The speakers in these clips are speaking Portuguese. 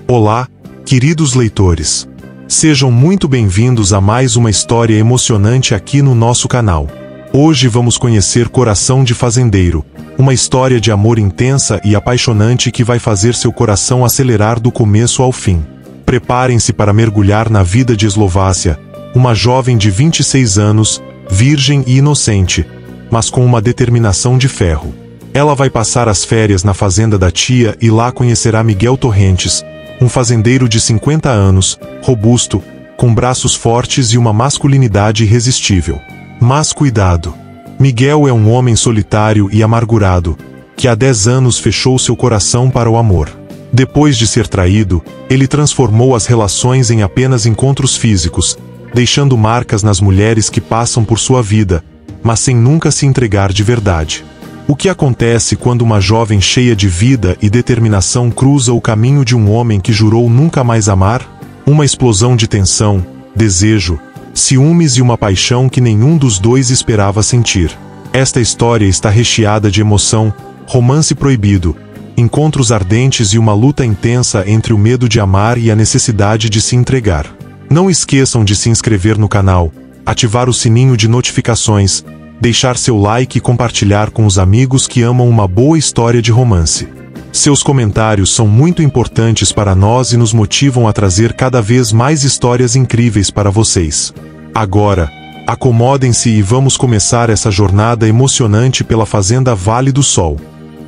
Olá, queridos leitores. Sejam muito bem-vindos a mais uma história emocionante aqui no nosso canal. Hoje vamos conhecer Coração de Fazendeiro, uma história de amor intensa e apaixonante que vai fazer seu coração acelerar do começo ao fim. Preparem-se para mergulhar na vida de Eslovácia, uma jovem de 26 anos, virgem e inocente, mas com uma determinação de ferro. Ela vai passar as férias na fazenda da tia e lá conhecerá Miguel Torrentes, um fazendeiro de 50 anos, robusto, com braços fortes e uma masculinidade irresistível. Mas cuidado! Miguel é um homem solitário e amargurado, que há 10 anos fechou seu coração para o amor. Depois de ser traído, ele transformou as relações em apenas encontros físicos, deixando marcas nas mulheres que passam por sua vida, mas sem nunca se entregar de verdade. O que acontece quando uma jovem cheia de vida e determinação cruza o caminho de um homem que jurou nunca mais amar? Uma explosão de tensão, desejo, ciúmes e uma paixão que nenhum dos dois esperava sentir. Esta história está recheada de emoção, romance proibido, encontros ardentes e uma luta intensa entre o medo de amar e a necessidade de se entregar. Não esqueçam de se inscrever no canal, ativar o sininho de notificações, deixar seu like e compartilhar com os amigos que amam uma boa história de romance. Seus comentários são muito importantes para nós e nos motivam a trazer cada vez mais histórias incríveis para vocês. Agora, acomodem-se e vamos começar essa jornada emocionante pela fazenda Vale do Sol.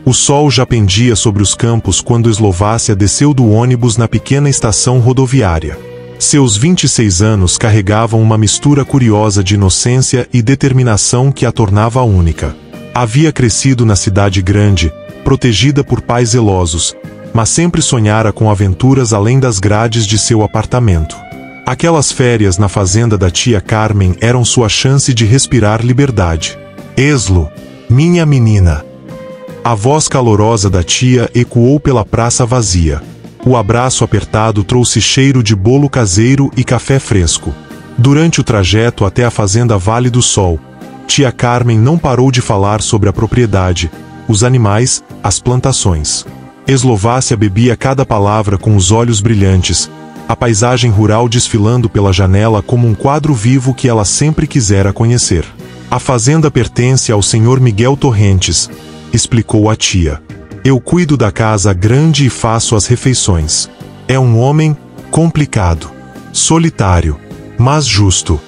O sol já pendia sobre os campos quando Eslovácia desceu do ônibus na pequena estação rodoviária. Seus 26 anos carregavam uma mistura curiosa de inocência e determinação que a tornava única. Havia crescido na cidade grande, protegida por pais zelosos, mas sempre sonhara com aventuras além das grades de seu apartamento. Aquelas férias na fazenda da tia Carmen eram sua chance de respirar liberdade. Eslo, minha menina! A voz calorosa da tia ecoou pela praça vazia. O abraço apertado trouxe cheiro de bolo caseiro e café fresco. Durante o trajeto até a fazenda Vale do Sol, tia Carmen não parou de falar sobre a propriedade, os animais, as plantações. Eslovácia bebia cada palavra com os olhos brilhantes, a paisagem rural desfilando pela janela como um quadro vivo que ela sempre quisera conhecer. A fazenda pertence ao senhor Miguel Torrentes, explicou a tia. Eu cuido da casa grande e faço as refeições. É um homem complicado, solitário, mas justo.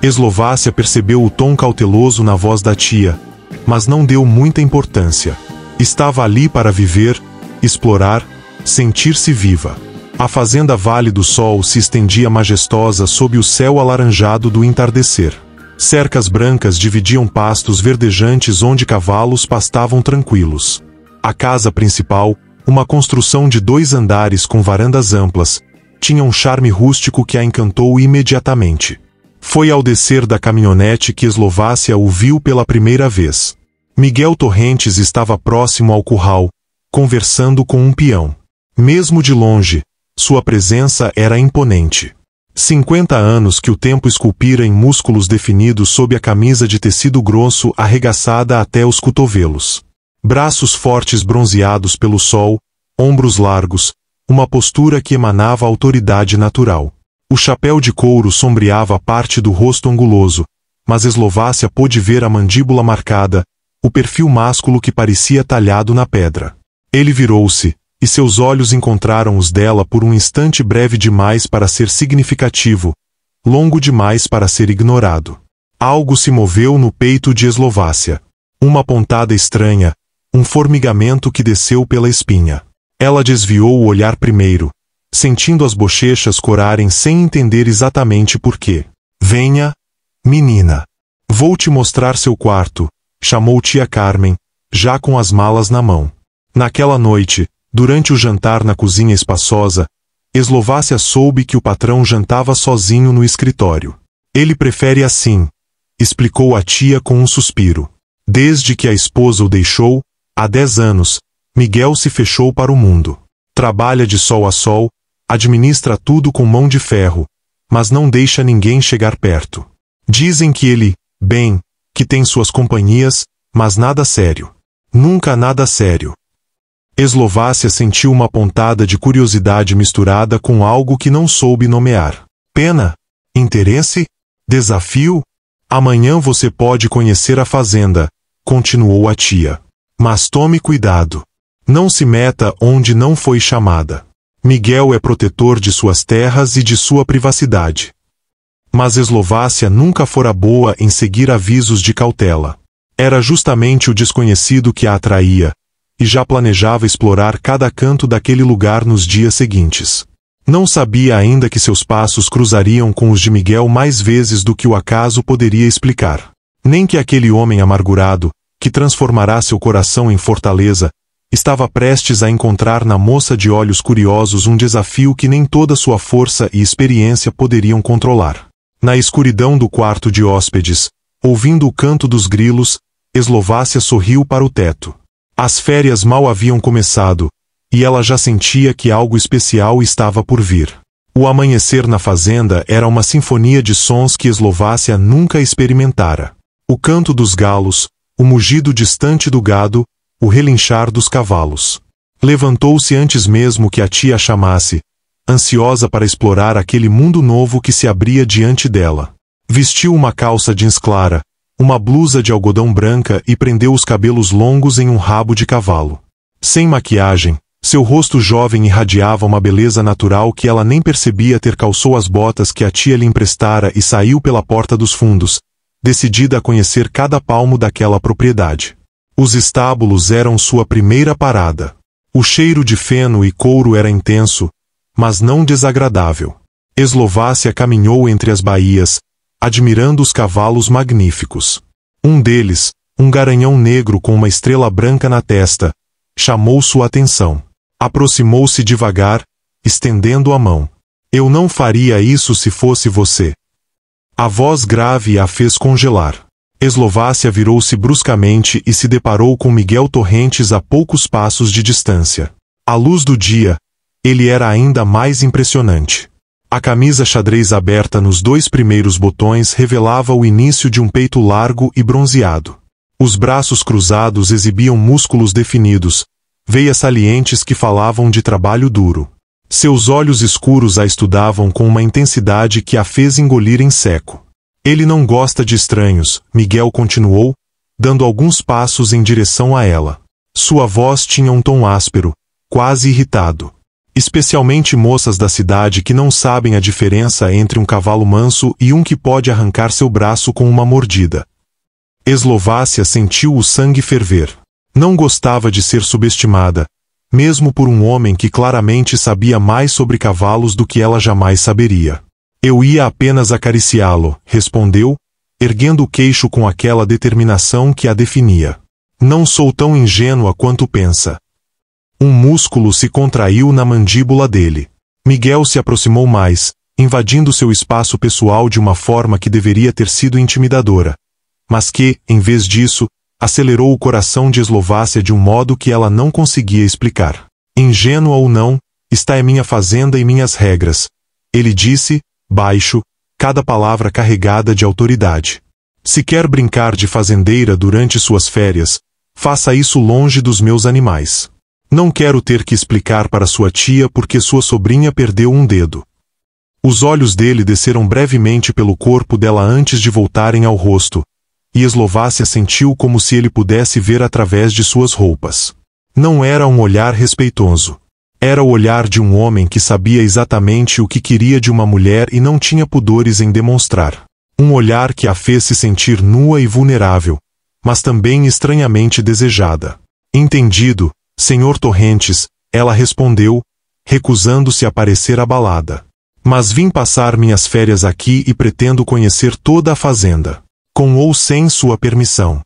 Eslovácia percebeu o tom cauteloso na voz da tia, mas não deu muita importância. Estava ali para viver, explorar, sentir-se viva. A fazenda Vale do Sol se estendia majestosa sob o céu alaranjado do entardecer. Cercas brancas dividiam pastos verdejantes onde cavalos pastavam tranquilos. A casa principal, uma construção de 2 andares com varandas amplas, tinha um charme rústico que a encantou imediatamente. Foi ao descer da caminhonete que Eslovácia o viu pela primeira vez. Miguel Torrentes estava próximo ao curral, conversando com um peão. Mesmo de longe, sua presença era imponente. 50 anos que o tempo esculpira em músculos definidos sob a camisa de tecido grosso arregaçada até os cotovelos. Braços fortes bronzeados pelo sol, ombros largos, uma postura que emanava autoridade natural. O chapéu de couro sombreava parte do rosto anguloso, mas Eslovácia pôde ver a mandíbula marcada, o perfil másculo que parecia talhado na pedra. Ele virou-se, e seus olhos encontraram os dela por um instante breve demais para ser significativo, longo demais para ser ignorado. Algo se moveu no peito de Eslovácia. Uma pontada estranha, um formigamento que desceu pela espinha. Ela desviou o olhar primeiro, sentindo as bochechas corarem sem entender exatamente por quê. Venha, menina. Vou te mostrar seu quarto, chamou tia Carmen, já com as malas na mão. Naquela noite, durante o jantar na cozinha espaçosa, Eslovácia soube que o patrão jantava sozinho no escritório. Ele prefere assim, explicou a tia com um suspiro. Desde que a esposa o deixou, há 10 anos, Miguel se fechou para o mundo. Trabalha de sol a sol, administra tudo com mão de ferro, mas não deixa ninguém chegar perto. Dizem que ele, bem, que tem suas companhias, mas nada sério. Nunca nada sério. Eslovácia sentiu uma pontada de curiosidade misturada com algo que não soube nomear. Pena? Interesse? Desafio? Amanhã você pode conhecer a fazenda, continuou a tia. Mas tome cuidado. Não se meta onde não foi chamada. Miguel é protetor de suas terras e de sua privacidade. Mas Eslovácia nunca fora boa em seguir avisos de cautela. Era justamente o desconhecido que a atraía, e já planejava explorar cada canto daquele lugar nos dias seguintes. Não sabia ainda que seus passos cruzariam com os de Miguel mais vezes do que o acaso poderia explicar. Nem que aquele homem amargurado, que transformará seu coração em fortaleza, estava prestes a encontrar na moça de olhos curiosos um desafio que nem toda sua força e experiência poderiam controlar. Na escuridão do quarto de hóspedes, ouvindo o canto dos grilos, Eslovácia sorriu para o teto. As férias mal haviam começado, e ela já sentia que algo especial estava por vir. O amanhecer na fazenda era uma sinfonia de sons que Eslovácia nunca experimentara. O canto dos galos, o mugido distante do gado, o relinchar dos cavalos. Levantou-se antes mesmo que a tia a chamasse, ansiosa para explorar aquele mundo novo que se abria diante dela. Vestiu uma calça jeans clara, uma blusa de algodão branca e prendeu os cabelos longos em um rabo de cavalo. Sem maquiagem, seu rosto jovem irradiava uma beleza natural que ela nem percebia ter. Calçou as botas que a tia lhe emprestara e saiu pela porta dos fundos, decidida a conhecer cada palmo daquela propriedade. Os estábulos eram sua primeira parada. O cheiro de feno e couro era intenso, mas não desagradável. Eslovácia caminhou entre as baías, admirando os cavalos magníficos. Um deles, um garanhão negro com uma estrela branca na testa, chamou sua atenção. Aproximou-se devagar, estendendo a mão. Eu não faria isso se fosse você. A voz grave a fez congelar. Eslovácia virou-se bruscamente e se deparou com Miguel Torrentes a poucos passos de distância. À luz do dia, ele era ainda mais impressionante. A camisa xadrez aberta nos 2 primeiros botões revelava o início de um peito largo e bronzeado. Os braços cruzados exibiam músculos definidos, veias salientes que falavam de trabalho duro. Seus olhos escuros a estudavam com uma intensidade que a fez engolir em seco. Ele não gosta de estranhos, Miguel continuou, dando alguns passos em direção a ela. Sua voz tinha um tom áspero, quase irritado. Especialmente moças da cidade que não sabem a diferença entre um cavalo manso e um que pode arrancar seu braço com uma mordida. Eslovácia sentiu o sangue ferver. Não gostava de ser subestimada, mesmo por um homem que claramente sabia mais sobre cavalos do que ela jamais saberia. Eu ia apenas acariciá-lo, respondeu, erguendo o queixo com aquela determinação que a definia. Não sou tão ingênua quanto pensa. Um músculo se contraiu na mandíbula dele. Miguel se aproximou mais, invadindo seu espaço pessoal de uma forma que deveria ter sido intimidadora, mas que, em vez disso, acelerou o coração de Eslovácia de um modo que ela não conseguia explicar. Ingênua ou não, está em minha fazenda e minhas regras, ele disse, baixo, cada palavra carregada de autoridade. Se quer brincar de fazendeira durante suas férias, faça isso longe dos meus animais. Não quero ter que explicar para sua tia porque sua sobrinha perdeu um dedo. Os olhos dele desceram brevemente pelo corpo dela antes de voltarem ao rosto, e Eslovácia sentiu como se ele pudesse ver através de suas roupas. Não era um olhar respeitoso. Era o olhar de um homem que sabia exatamente o que queria de uma mulher e não tinha pudores em demonstrar. Um olhar que a fez se sentir nua e vulnerável, mas também estranhamente desejada. Entendido, Senhor Torrentes, ela respondeu, recusando-se a parecer abalada. Mas vim passar minhas férias aqui e pretendo conhecer toda a fazenda. Com ou sem sua permissão.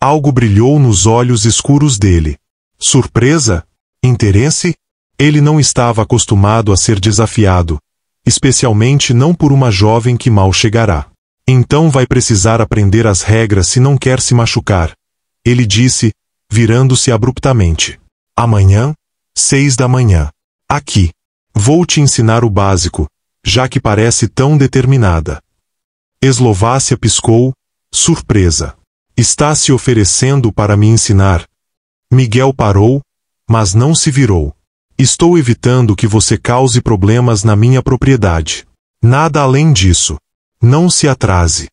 Algo brilhou nos olhos escuros dele. Surpresa? Interesse? Ele não estava acostumado a ser desafiado, especialmente não por uma jovem que mal chegará. Então vai precisar aprender as regras se não quer se machucar, ele disse, virando-se abruptamente. Amanhã, 6 da manhã. Aqui. Vou te ensinar o básico, já que parece tão determinada. Eslovácia piscou, surpresa. Está se oferecendo para me ensinar? Miguel parou, mas não se virou. Estou evitando que você cause problemas na minha propriedade. Nada além disso. Não se atrase.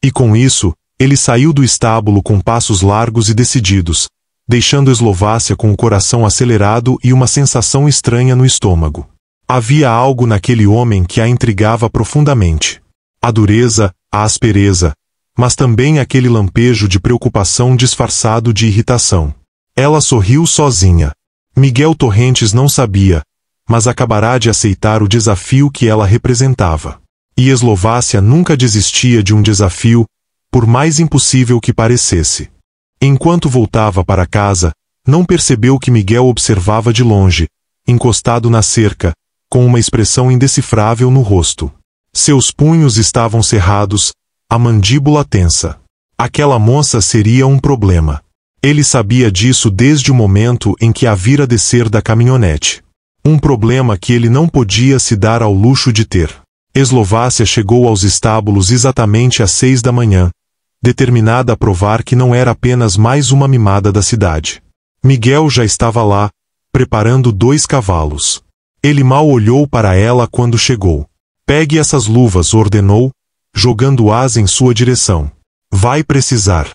E com isso, ele saiu do estábulo com passos largos e decididos, deixando Eslovácia com o coração acelerado e uma sensação estranha no estômago. Havia algo naquele homem que a intrigava profundamente. A dureza, a aspereza, mas também aquele lampejo de preocupação disfarçado de irritação. Ela sorriu sozinha. Miguel Torrentes não sabia, mas acabará de aceitar o desafio que ela representava. E Eslovácia nunca desistia de um desafio, por mais impossível que parecesse. Enquanto voltava para casa, não percebeu que Miguel observava de longe, encostado na cerca, com uma expressão indecifrável no rosto. Seus punhos estavam cerrados, a mandíbula tensa. Aquela moça seria um problema. Ele sabia disso desde o momento em que a vira descer da caminhonete. Um problema que ele não podia se dar ao luxo de ter. Eslovácia chegou aos estábulos exatamente às 6 da manhã, determinada a provar que não era apenas mais uma mimada da cidade. Miguel já estava lá, preparando 2 cavalos. Ele mal olhou para ela quando chegou. Pegue essas luvas, ordenou, jogando-as em sua direção. Vai precisar.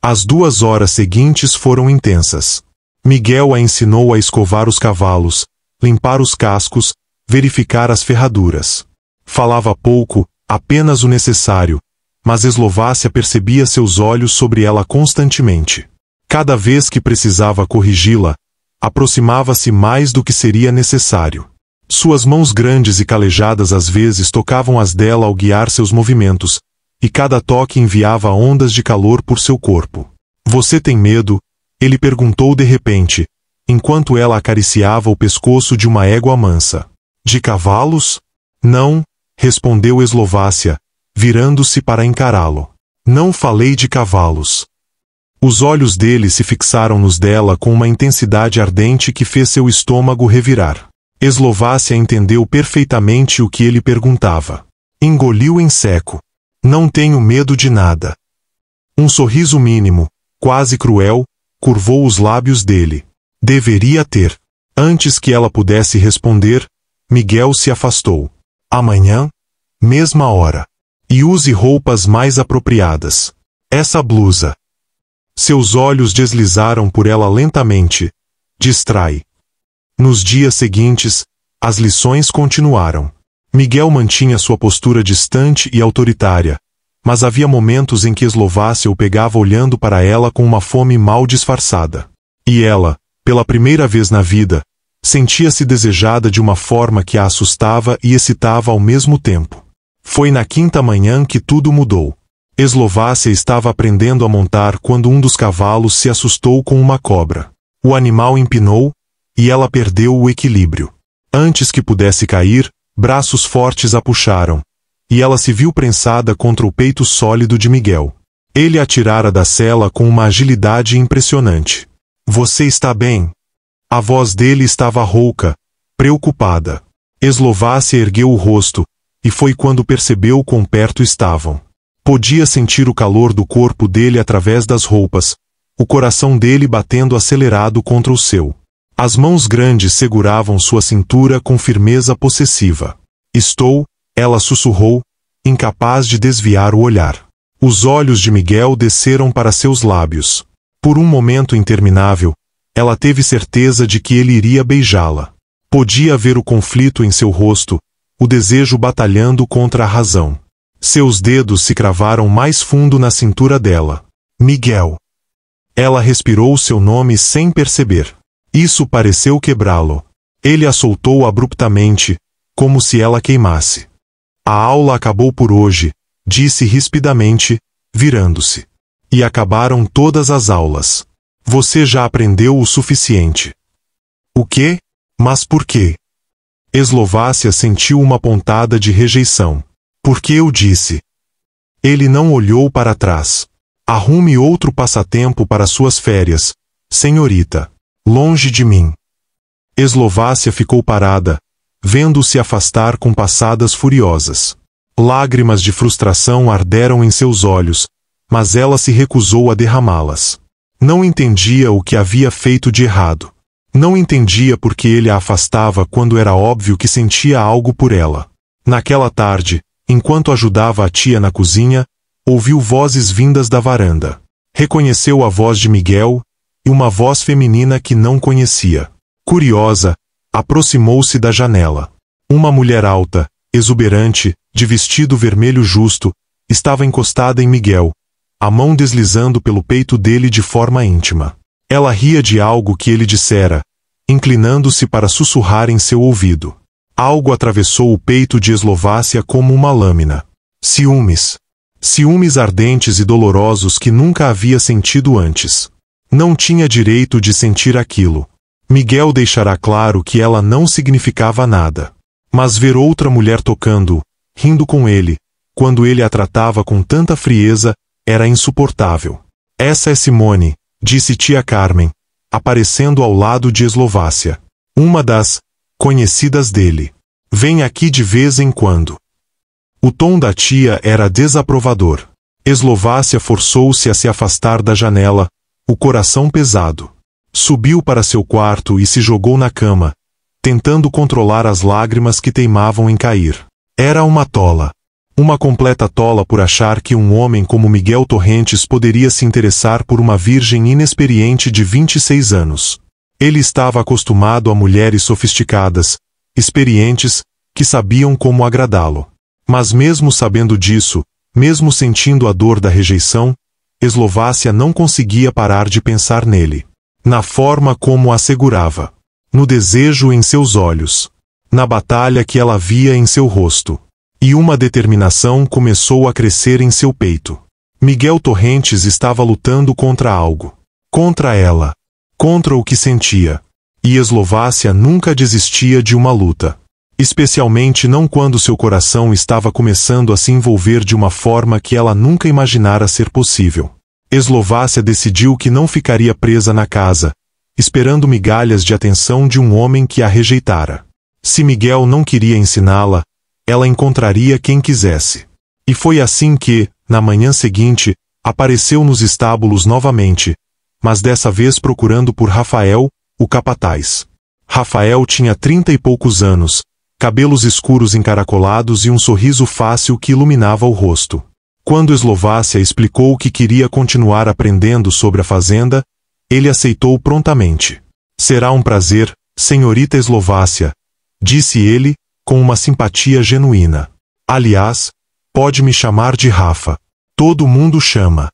As 2 horas seguintes foram intensas. Miguel a ensinou a escovar os cavalos, limpar os cascos, verificar as ferraduras. Falava pouco, apenas o necessário, mas Eslovácia percebia seus olhos sobre ela constantemente. Cada vez que precisava corrigi-la, aproximava-se mais do que seria necessário. Suas mãos grandes e calejadas às vezes tocavam as dela ao guiar seus movimentos, e cada toque enviava ondas de calor por seu corpo. Você tem medo? Ele perguntou de repente, enquanto ela acariciava o pescoço de uma égua mansa. De cavalos? Não, respondeu Eslovácia, virando-se para encará-lo. Não falei de cavalos. Os olhos dele se fixaram nos dela com uma intensidade ardente que fez seu estômago revirar. Eslovácia entendeu perfeitamente o que ele perguntava. Engoliu em seco. Não tenho medo de nada. Um sorriso mínimo, quase cruel, curvou os lábios dele. Deveria ter. Antes que ela pudesse responder, Miguel se afastou. Amanhã, mesma hora. E use roupas mais apropriadas. Essa blusa. Seus olhos deslizaram por ela lentamente. Distrai. Nos dias seguintes, as lições continuaram. Miguel mantinha sua postura distante e autoritária, mas havia momentos em que Eslovácia o pegava olhando para ela com uma fome mal disfarçada. E ela, pela primeira vez na vida, sentia-se desejada de uma forma que a assustava e excitava ao mesmo tempo. Foi na 5ª manhã que tudo mudou. Eslovácia estava aprendendo a montar quando um dos cavalos se assustou com uma cobra. O animal empinou, e ela perdeu o equilíbrio. Antes que pudesse cair, braços fortes a puxaram, e ela se viu prensada contra o peito sólido de Miguel. Ele a tirara da sela com uma agilidade impressionante. Você está bem? A voz dele estava rouca, preocupada. Eslovácia ergueu o rosto, e foi quando percebeu quão perto estavam. Podia sentir o calor do corpo dele através das roupas, o coração dele batendo acelerado contra o seu. As mãos grandes seguravam sua cintura com firmeza possessiva. Estou, ela sussurrou, incapaz de desviar o olhar. Os olhos de Miguel desceram para seus lábios. Por um momento interminável, ela teve certeza de que ele iria beijá-la. Podia ver o conflito em seu rosto, o desejo batalhando contra a razão. Seus dedos se cravaram mais fundo na cintura dela. Miguel. Ela respirou seu nome sem perceber. Isso pareceu quebrá-lo. Ele a soltou abruptamente, como se ela queimasse. A aula acabou por hoje, disse rispidamente, virando-se. E acabaram todas as aulas. Você já aprendeu o suficiente. O quê? Mas por quê? Eslovácia sentiu uma pontada de rejeição. Porque eu disse. Ele não olhou para trás. Arrume outro passatempo para suas férias, senhorita. Longe de mim. Eslovácia ficou parada, vendo-se afastar com passadas furiosas. Lágrimas de frustração arderam em seus olhos, mas ela se recusou a derramá-las. Não entendia o que havia feito de errado. Não entendia por que ele a afastava quando era óbvio que sentia algo por ela. Naquela tarde, enquanto ajudava a tia na cozinha, ouviu vozes vindas da varanda. Reconheceu a voz de Miguel e uma voz feminina que não conhecia. Curiosa, aproximou-se da janela. Uma mulher alta, exuberante, de vestido vermelho justo, estava encostada em Miguel, a mão deslizando pelo peito dele de forma íntima. Ela ria de algo que ele dissera, inclinando-se para sussurrar em seu ouvido. Algo atravessou o peito de Eslovácia como uma lâmina. Ciúmes. Ciúmes ardentes e dolorosos que nunca havia sentido antes. Não tinha direito de sentir aquilo. Miguel deixará claro que ela não significava nada. Mas ver outra mulher tocando, rindo com ele, quando ele a tratava com tanta frieza, era insuportável. Essa é Simone, disse tia Carmen, aparecendo ao lado de Eslovácia. Uma das conhecidas dele. Vem aqui de vez em quando. O tom da tia era desaprovador. Eslovácia forçou-se a se afastar da janela, o coração pesado. Subiu para seu quarto e se jogou na cama, tentando controlar as lágrimas que teimavam em cair. Era uma tola. Uma completa tola por achar que um homem como Miguel Torrentes poderia se interessar por uma virgem inexperiente de 26 anos. Ele estava acostumado a mulheres sofisticadas, experientes, que sabiam como agradá-lo. Mas mesmo sabendo disso, mesmo sentindo a dor da rejeição, Eslovácia não conseguia parar de pensar nele. Na forma como a segurava. No desejo em seus olhos. Na batalha que ela via em seu rosto. E uma determinação começou a crescer em seu peito. Miguel Torrentes estava lutando contra algo. Contra ela. Contra o que sentia. E Eslovácia nunca desistia de uma luta. Especialmente não quando seu coração estava começando a se envolver de uma forma que ela nunca imaginara ser possível. Eslovácia decidiu que não ficaria presa na casa, esperando migalhas de atenção de um homem que a rejeitara. Se Miguel não queria ensiná-la, ela encontraria quem quisesse. E foi assim que, na manhã seguinte, apareceu nos estábulos novamente, mas dessa vez procurando por Rafael, o capataz. Rafael tinha 30 e poucos anos, cabelos escuros encaracolados e um sorriso fácil que iluminava o rosto. Quando Eslovácia explicou que queria continuar aprendendo sobre a fazenda, ele aceitou prontamente. Será um prazer, senhorita Eslovácia, disse ele, com uma simpatia genuína. Aliás, pode me chamar de Rafa. Todo mundo chama.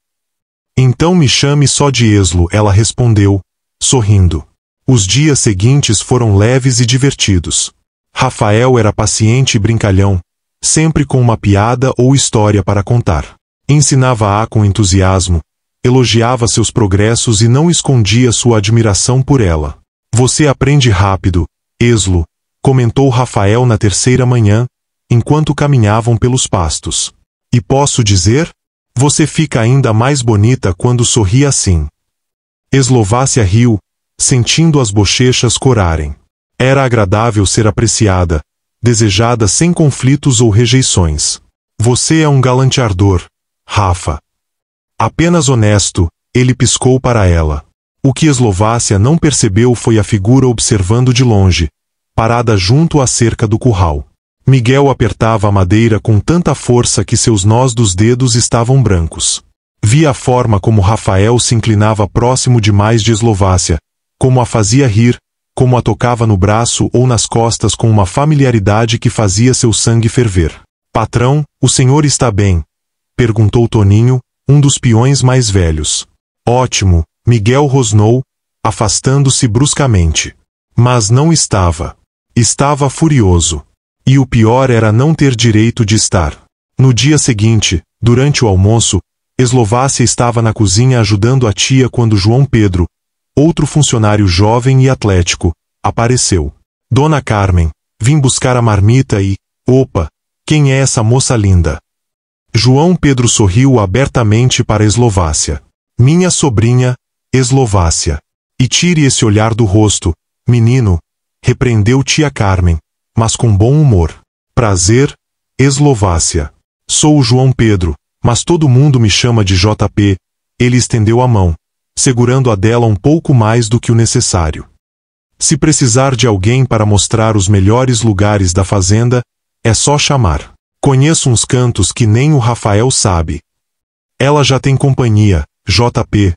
Então me chame só de Eslo, ela respondeu, sorrindo. Os dias seguintes foram leves e divertidos. Rafael era paciente e brincalhão, sempre com uma piada ou história para contar. Ensinava-a com entusiasmo, elogiava seus progressos e não escondia sua admiração por ela. Você aprende rápido, Eslo, comentou Rafael na terceira manhã, enquanto caminhavam pelos pastos. E posso dizer? Você fica ainda mais bonita quando sorri assim. Eslovácia riu, sentindo as bochechas corarem. Era agradável ser apreciada, desejada sem conflitos ou rejeições. Você é um galanteador, Rafa. Apenas honesto, ele piscou para ela. O que Eslovácia não percebeu foi a figura observando de longe, parada junto à cerca do curral. Miguel apertava a madeira com tanta força que seus nós dos dedos estavam brancos. Via a forma como Rafael se inclinava próximo demais de Eslovácia, como a fazia rir, como a tocava no braço ou nas costas com uma familiaridade que fazia seu sangue ferver. Patrão, o senhor está bem? Perguntou Toninho, um dos peões mais velhos. Ótimo, Miguel rosnou, afastando-se bruscamente. Mas não estava. Estava furioso. E o pior era não ter direito de estar. No dia seguinte, durante o almoço, Eslovácia estava na cozinha ajudando a tia quando João Pedro, outro funcionário jovem e atlético, apareceu. Dona Carmen, vim buscar a marmita e... Opa, quem é essa moça linda? João Pedro sorriu abertamente para Eslovácia. Minha sobrinha, Eslovácia. E tire esse olhar do rosto, menino, repreendeu tia Carmen, mas com bom humor. Prazer, Eslovácia. Sou o João Pedro, mas todo mundo me chama de JP. Ele estendeu a mão, segurando a dela um pouco mais do que o necessário. Se precisar de alguém para mostrar os melhores lugares da fazenda, é só chamar. Conheço uns cantos que nem o Rafael sabe. Ela já tem companhia, JP.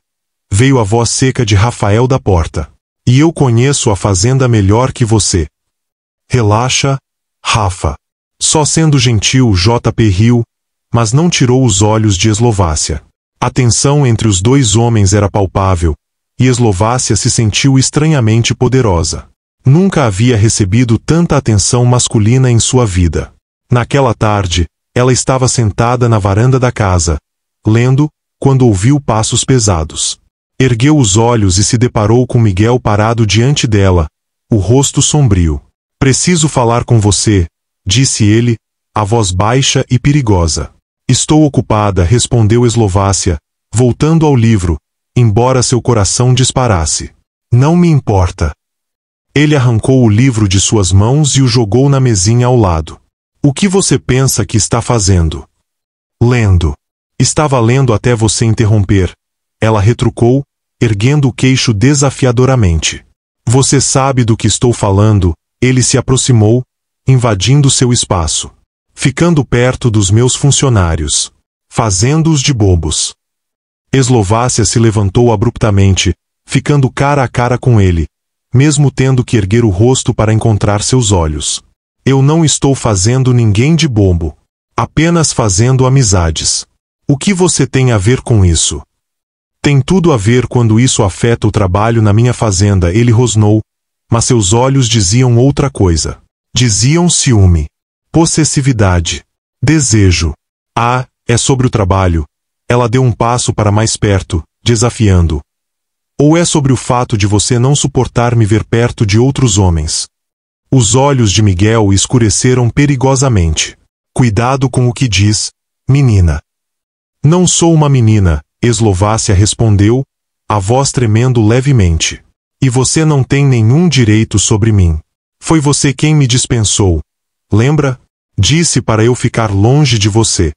Veio a voz seca de Rafael da porta. E eu conheço a fazenda melhor que você. Relaxa, Rafa. Só sendo gentil, JP riu, mas não tirou os olhos de Eslovácia. A tensão entre os dois homens era palpável, e Eslovácia se sentiu estranhamente poderosa. Nunca havia recebido tanta atenção masculina em sua vida. Naquela tarde, ela estava sentada na varanda da casa, lendo, quando ouviu passos pesados. Ergueu os olhos e se deparou com Miguel parado diante dela, o rosto sombrio. Preciso falar com você, disse ele, a voz baixa e perigosa. Estou ocupada, respondeu Eslovácia, voltando ao livro, embora seu coração disparasse. Não me importa. Ele arrancou o livro de suas mãos e o jogou na mesinha ao lado. O que você pensa que está fazendo? Lendo. Estava lendo até você interromper. Ela retrucou, erguendo o queixo desafiadoramente. Você sabe do que estou falando. Ele se aproximou, invadindo seu espaço. Ficando perto dos meus funcionários. Fazendo-os de bobos. Eslovácia se levantou abruptamente, ficando cara a cara com ele, mesmo tendo que erguer o rosto para encontrar seus olhos. Eu não estou fazendo ninguém de bobo. Apenas fazendo amizades. O que você tem a ver com isso? Tem tudo a ver quando isso afeta o trabalho na minha fazenda, ele rosnou, mas seus olhos diziam outra coisa. Diziam ciúme, possessividade, desejo. Ah, é sobre o trabalho. Ela deu um passo para mais perto, desafiando. Ou é sobre o fato de você não suportar me ver perto de outros homens? Os olhos de Miguel escureceram perigosamente. Cuidado com o que diz, menina. Não sou uma menina, Eslovácia respondeu, a voz tremendo levemente. E você não tem nenhum direito sobre mim. Foi você quem me dispensou. Lembra? Disse para eu ficar longe de você.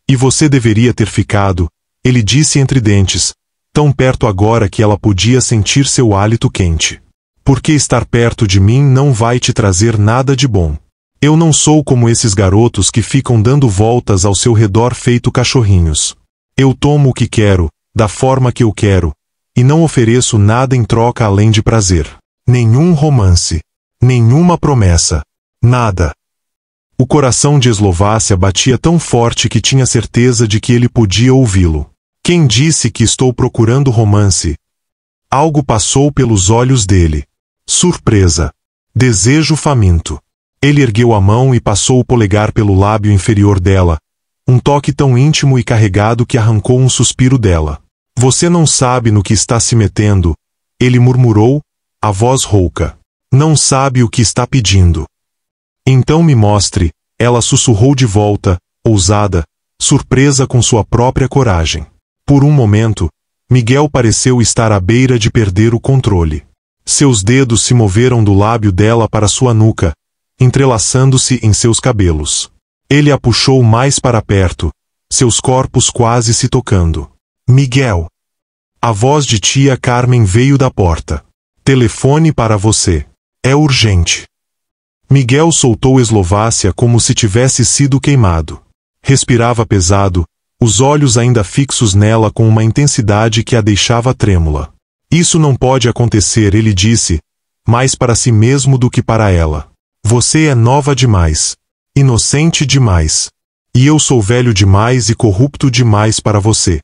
E você deveria ter ficado, ele disse entre dentes, tão perto agora que ela podia sentir seu hálito quente. Porque estar perto de mim não vai te trazer nada de bom. Eu não sou como esses garotos que ficam dando voltas ao seu redor feito cachorrinhos. Eu tomo o que quero, da forma que eu quero, e não ofereço nada em troca além de prazer. Nenhum romance. Nenhuma promessa. Nada. O coração de Eslovácia batia tão forte que tinha certeza de que ele podia ouvi-lo. Quem disse que estou procurando romance? Algo passou pelos olhos dele. Surpresa. Desejo faminto. Ele ergueu a mão e passou o polegar pelo lábio inferior dela, um toque tão íntimo e carregado que arrancou um suspiro dela. Você não sabe no que está se metendo, ele murmurou, a voz rouca. Não sabe o que está pedindo. Então me mostre, ela sussurrou de volta, ousada, surpresa com sua própria coragem. Por um momento, Miguel pareceu estar à beira de perder o controle. Seus dedos se moveram do lábio dela para sua nuca, entrelaçando-se em seus cabelos. Ele a puxou mais para perto, seus corpos quase se tocando. Miguel. A voz de tia Carmen veio da porta. Telefone para você. É urgente. Miguel soltou Eslovácia como se tivesse sido queimado. Respirava pesado, os olhos ainda fixos nela com uma intensidade que a deixava trêmula. Isso não pode acontecer, ele disse, mais para si mesmo do que para ela. Você é nova demais. Inocente demais. E eu sou velho demais e corrupto demais para você.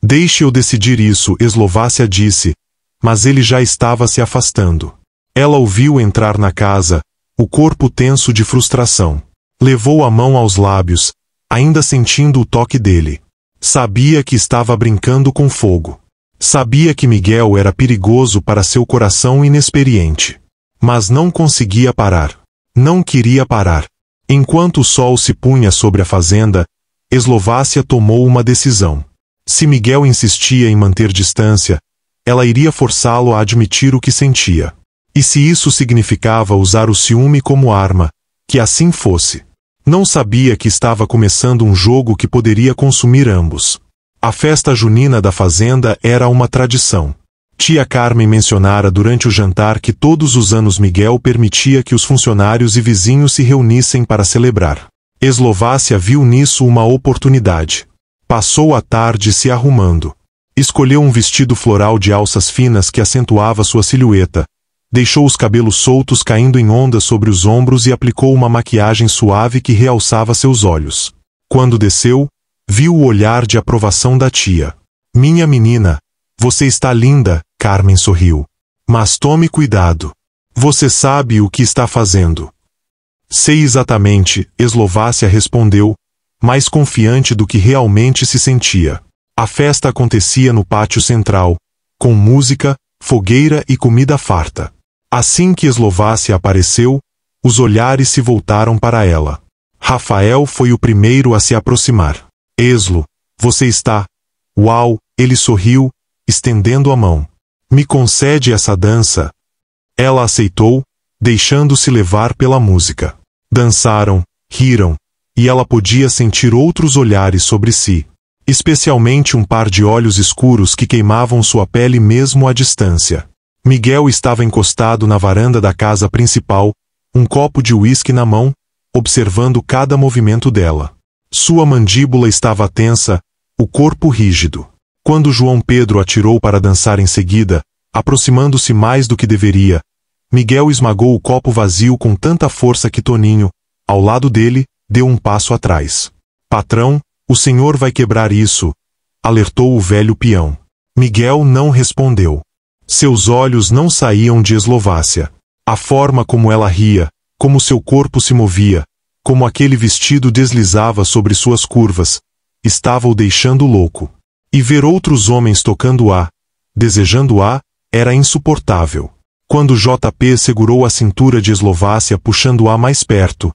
Deixe eu decidir isso, Eslovácia disse, mas ele já estava se afastando. Ela o viu entrar na casa, o corpo tenso de frustração. Levou a mão aos lábios, ainda sentindo o toque dele. Sabia que estava brincando com fogo. Sabia que Miguel era perigoso para seu coração inexperiente. Mas não conseguia parar. Não queria parar. Enquanto o sol se punha sobre a fazenda, Eslovácia tomou uma decisão. Se Miguel insistia em manter distância, ela iria forçá-lo a admitir o que sentia. E se isso significava usar o ciúme como arma, que assim fosse. Não sabia que estava começando um jogo que poderia consumir ambos. A festa junina da fazenda era uma tradição. Tia Carmen mencionara durante o jantar que todos os anos Miguel permitia que os funcionários e vizinhos se reunissem para celebrar. Eslovácia viu nisso uma oportunidade. Passou a tarde se arrumando. Escolheu um vestido floral de alças finas que acentuava sua silhueta, deixou os cabelos soltos caindo em ondas sobre os ombros e aplicou uma maquiagem suave que realçava seus olhos. Quando desceu, viu o olhar de aprovação da tia. Minha menina, você está linda, Carmen sorriu. Mas tome cuidado. Você sabe o que está fazendo. Sei exatamente, Eslovácia respondeu, mais confiante do que realmente se sentia. A festa acontecia no pátio central, com música, fogueira e comida farta. Assim que Eslovácia apareceu, os olhares se voltaram para ela. Rafael foi o primeiro a se aproximar. Eslo, você está... Uau, ele sorriu, estendendo a mão. Me concede essa dança? Ela aceitou, deixando-se levar pela música. Dançaram, riram, e ela podia sentir outros olhares sobre si. Especialmente um par de olhos escuros que queimavam sua pele mesmo à distância. Miguel estava encostado na varanda da casa principal, um copo de uísque na mão, observando cada movimento dela. Sua mandíbula estava tensa, o corpo rígido. Quando João Pedro atirou para dançar em seguida, aproximando-se mais do que deveria, Miguel esmagou o copo vazio com tanta força que Toninho, ao lado dele, deu um passo atrás. Patrão, o senhor vai quebrar isso, alertou o velho peão. Miguel não respondeu. Seus olhos não saíam de Eslovácia. A forma como ela ria, como seu corpo se movia, como aquele vestido deslizava sobre suas curvas, estava o deixando louco. E ver outros homens tocando-a, desejando-a, era insuportável. Quando JP segurou a cintura de Eslovácia puxando-a mais perto,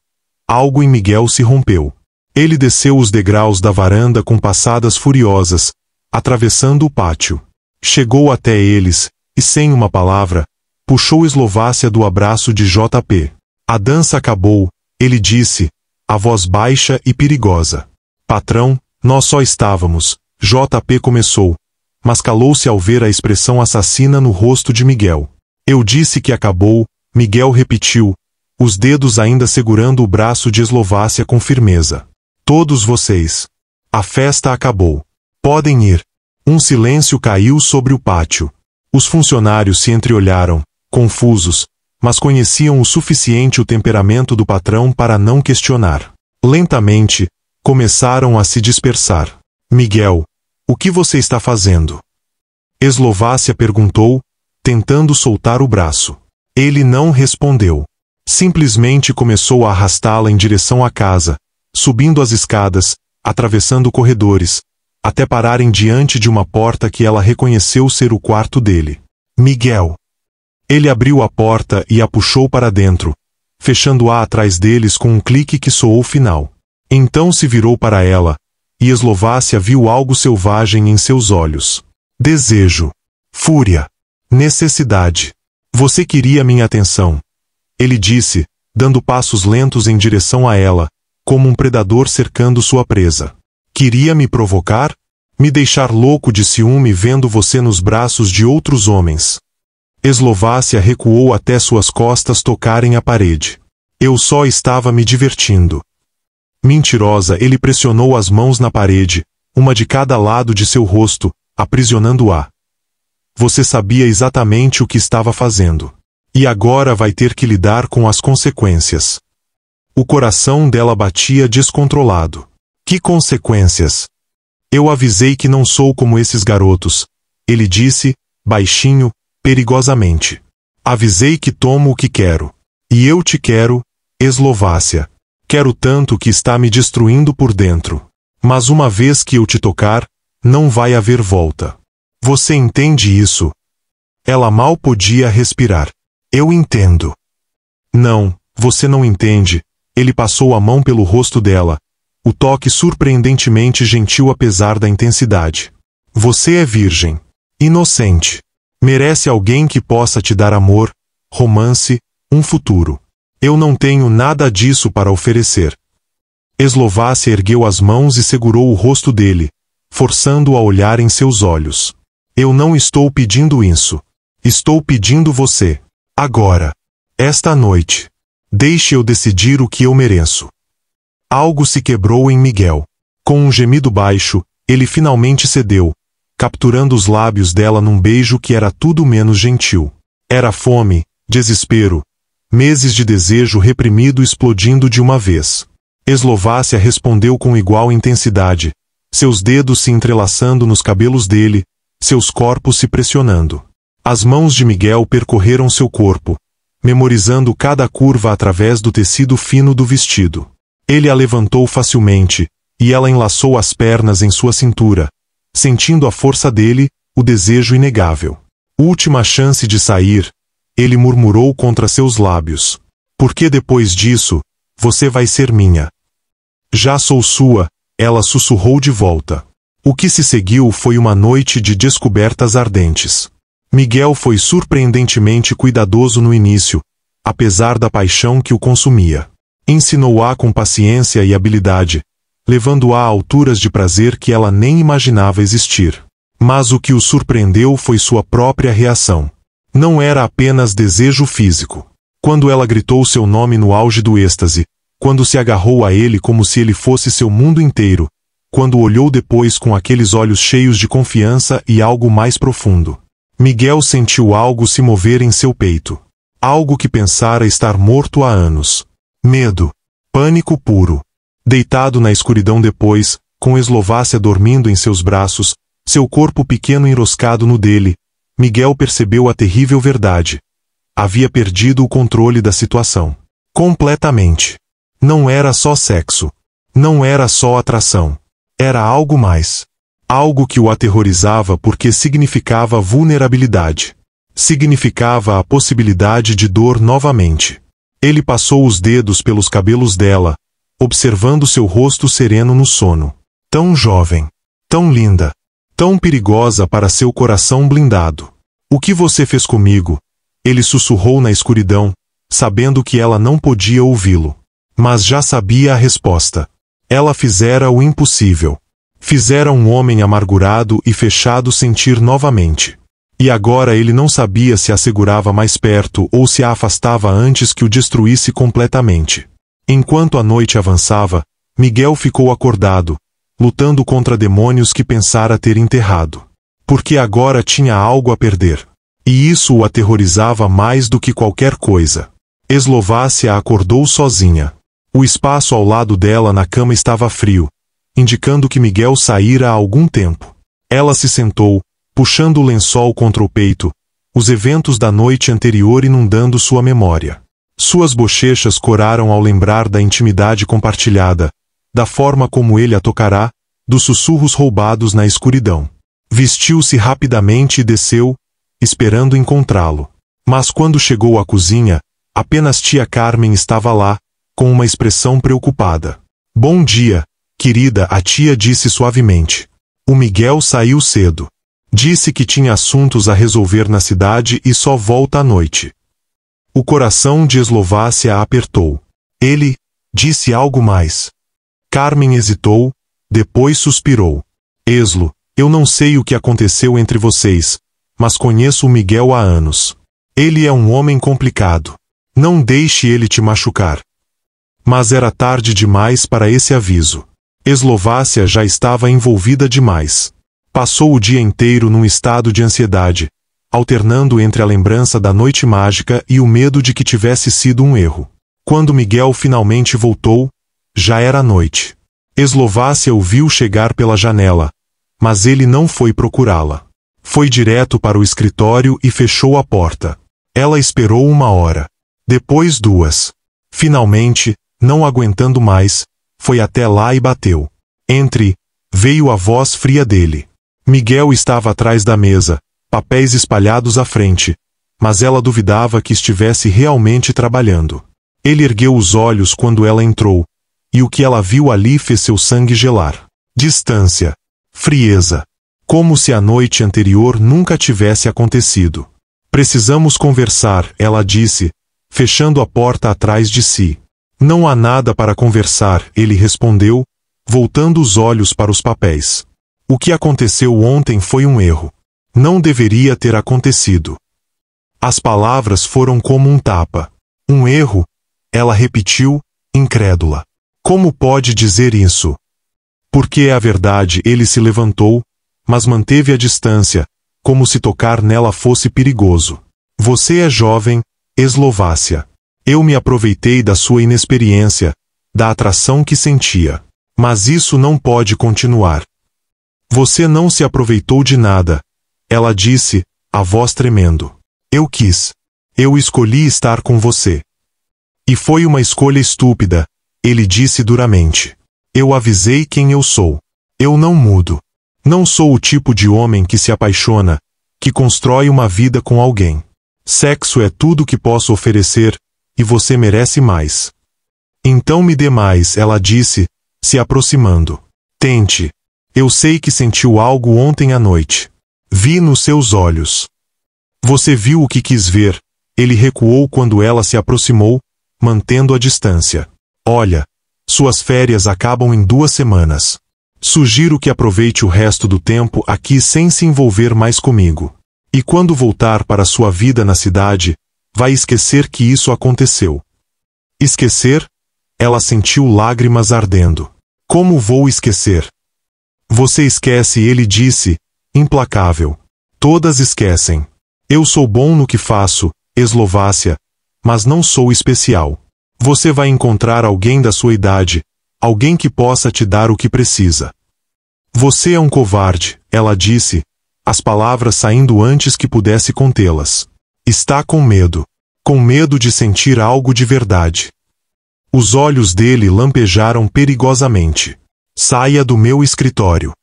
algo em Miguel se rompeu. Ele desceu os degraus da varanda com passadas furiosas, atravessando o pátio. Chegou até eles, e sem uma palavra, puxou Eslovácia do abraço de JP. A dança acabou, ele disse, a voz baixa e perigosa. Patrão, nós só estávamos, JP começou, mas calou-se ao ver a expressão assassina no rosto de Miguel. Eu disse que acabou, Miguel repetiu, os dedos ainda segurando o braço de Eslovácia com firmeza. Todos vocês. A festa acabou. Podem ir. Um silêncio caiu sobre o pátio. Os funcionários se entreolharam, confusos, mas conheciam o suficiente o temperamento do patrão para não questionar. Lentamente, começaram a se dispersar. Miguel, o que você está fazendo? Eslovácia perguntou, tentando soltar o braço. Ele não respondeu. Simplesmente começou a arrastá-la em direção à casa, subindo as escadas, atravessando corredores, até pararem diante de uma porta que ela reconheceu ser o quarto dele. Miguel. Ele abriu a porta e a puxou para dentro, fechando-a atrás deles com um clique que soou final. Então se virou para ela, e Eslovácia viu algo selvagem em seus olhos. Desejo. Fúria. Necessidade. Você queria minha atenção. Ele disse, dando passos lentos em direção a ela, como um predador cercando sua presa. Queria me provocar? Me deixar louco de ciúme vendo você nos braços de outros homens. Eslovácia recuou até suas costas tocarem a parede. Eu só estava me divertindo. Mentirosa, ele pressionou as mãos na parede, uma de cada lado de seu rosto, aprisionando-a. Você sabia exatamente o que estava fazendo. E agora vai ter que lidar com as consequências. O coração dela batia descontrolado. Que consequências? Eu avisei que não sou como esses garotos, ele disse, baixinho, perigosamente. Avisei que tomo o que quero. E eu te quero, Eslovácia. Quero tanto que está me destruindo por dentro. Mas uma vez que eu te tocar, não vai haver volta. Você entende isso? Ela mal podia respirar. Eu entendo. Não, você não entende. Ele passou a mão pelo rosto dela, o toque surpreendentemente gentil apesar da intensidade. Você é virgem. Inocente. Merece alguém que possa te dar amor, romance, um futuro. Eu não tenho nada disso para oferecer. Eslovácia ergueu as mãos e segurou o rosto dele, forçando-o a olhar em seus olhos. Eu não estou pedindo isso. Estou pedindo você. Agora. Esta noite. Deixe eu decidir o que eu mereço. Algo se quebrou em Miguel. Com um gemido baixo, ele finalmente cedeu, capturando os lábios dela num beijo que era tudo menos gentil. Era fome, desespero, meses de desejo reprimido explodindo de uma vez. Eslovácia respondeu com igual intensidade, seus dedos se entrelaçando nos cabelos dele, seus corpos se pressionando. As mãos de Miguel percorreram seu corpo, memorizando cada curva através do tecido fino do vestido. Ele a levantou facilmente, e ela enlaçou as pernas em sua cintura, sentindo a força dele, o desejo inegável. Última chance de sair, ele murmurou contra seus lábios. Porque depois disso, você vai ser minha. Já sou sua, ela sussurrou de volta. O que se seguiu foi uma noite de descobertas ardentes. Miguel foi surpreendentemente cuidadoso no início, apesar da paixão que o consumia. Ensinou-a com paciência e habilidade, levando-a a alturas de prazer que ela nem imaginava existir. Mas o que o surpreendeu foi sua própria reação. Não era apenas desejo físico. Quando ela gritou seu nome no auge do êxtase, quando se agarrou a ele como se ele fosse seu mundo inteiro, quando olhou depois com aqueles olhos cheios de confiança e algo mais profundo. Miguel sentiu algo se mover em seu peito. Algo que pensara estar morto há anos. Medo. Pânico puro. Deitado na escuridão depois, com Eslovácia dormindo em seus braços, seu corpo pequeno enroscado no dele, Miguel percebeu a terrível verdade. Havia perdido o controle da situação. Completamente. Não era só sexo. Não era só atração. Era algo mais. Algo que o aterrorizava porque significava vulnerabilidade. Significava a possibilidade de dor novamente. Ele passou os dedos pelos cabelos dela, observando seu rosto sereno no sono. Tão jovem. Tão linda. Tão perigosa para seu coração blindado. O que você fez comigo? Ele sussurrou na escuridão, sabendo que ela não podia ouvi-lo. Mas já sabia a resposta. Ela fizera o impossível. Fizera um homem amargurado e fechado sentir novamente. E agora ele não sabia se a segurava mais perto ou se a afastava antes que o destruísse completamente. Enquanto a noite avançava, Miguel ficou acordado, lutando contra demônios que pensara ter enterrado. Porque agora tinha algo a perder. E isso o aterrorizava mais do que qualquer coisa. Eslovácia acordou sozinha. O espaço ao lado dela na cama estava frio, indicando que Miguel saíra há algum tempo. Ela se sentou, puxando o lençol contra o peito, os eventos da noite anterior inundando sua memória. Suas bochechas coraram ao lembrar da intimidade compartilhada, da forma como ele a tocará, dos sussurros roubados na escuridão. Vestiu-se rapidamente e desceu, esperando encontrá-lo. Mas quando chegou à cozinha, apenas tia Carmen estava lá, com uma expressão preocupada. Bom dia, querida, a tia disse suavemente. O Miguel saiu cedo. Disse que tinha assuntos a resolver na cidade e só volta à noite. O coração de Eslovácia apertou. Ele disse algo mais. Carmen hesitou, depois suspirou. Eslo, eu não sei o que aconteceu entre vocês, mas conheço o Miguel há anos. Ele é um homem complicado. Não deixe ele te machucar. Mas era tarde demais para esse aviso. Eslovácia já estava envolvida demais. Passou o dia inteiro num estado de ansiedade, alternando entre a lembrança da noite mágica e o medo de que tivesse sido um erro. Quando Miguel finalmente voltou, já era noite. Eslovácia o viu chegar pela janela, mas ele não foi procurá-la. Foi direto para o escritório e fechou a porta. Ela esperou 1 hora. Depois 2. Finalmente, não aguentando mais, foi até lá e bateu. Veio a voz fria dele. Miguel estava atrás da mesa, papéis espalhados à frente, mas ela duvidava que estivesse realmente trabalhando. Ele ergueu os olhos quando ela entrou, e o que ela viu ali fez seu sangue gelar. Distância. Frieza. Como se a noite anterior nunca tivesse acontecido. Precisamos conversar, ela disse, fechando a porta atrás de si. Não há nada para conversar, ele respondeu, voltando os olhos para os papéis. O que aconteceu ontem foi um erro. Não deveria ter acontecido. As palavras foram como um tapa. Um erro, ela repetiu, incrédula. Como pode dizer isso? Porque é a verdade. Ele se levantou, mas manteve a distância, como se tocar nela fosse perigoso. Você é jovem, Eslovácia. Eu me aproveitei da sua inexperiência, da atração que sentia. Mas isso não pode continuar. Você não se aproveitou de nada, ela disse, a voz tremendo. Eu quis. Eu escolhi estar com você. E foi uma escolha estúpida, ele disse duramente. Eu avisei quem eu sou. Eu não mudo. Não sou o tipo de homem que se apaixona, que constrói uma vida com alguém. Sexo é tudo que posso oferecer, e você merece mais. Então me dê mais, ela disse, se aproximando. Tente. Eu sei que sentiu algo ontem à noite. Vi nos seus olhos. Você viu o que quis ver. Ele recuou quando ela se aproximou, mantendo a distância. Olha, suas férias acabam em 2 semanas. Sugiro que aproveite o resto do tempo aqui sem se envolver mais comigo. E quando voltar para sua vida na cidade, vai esquecer que isso aconteceu. Esquecer? Ela sentiu lágrimas ardendo. Como vou esquecer? Você esquece, ele disse, implacável. Todas esquecem. Eu sou bom no que faço, Eslovácia, mas não sou especial. Você vai encontrar alguém da sua idade, alguém que possa te dar o que precisa. Você é um covarde, ela disse, as palavras saindo antes que pudesse contê-las. Está com medo de sentir algo de verdade. Os olhos dele lampejaram perigosamente. Saia do meu escritório.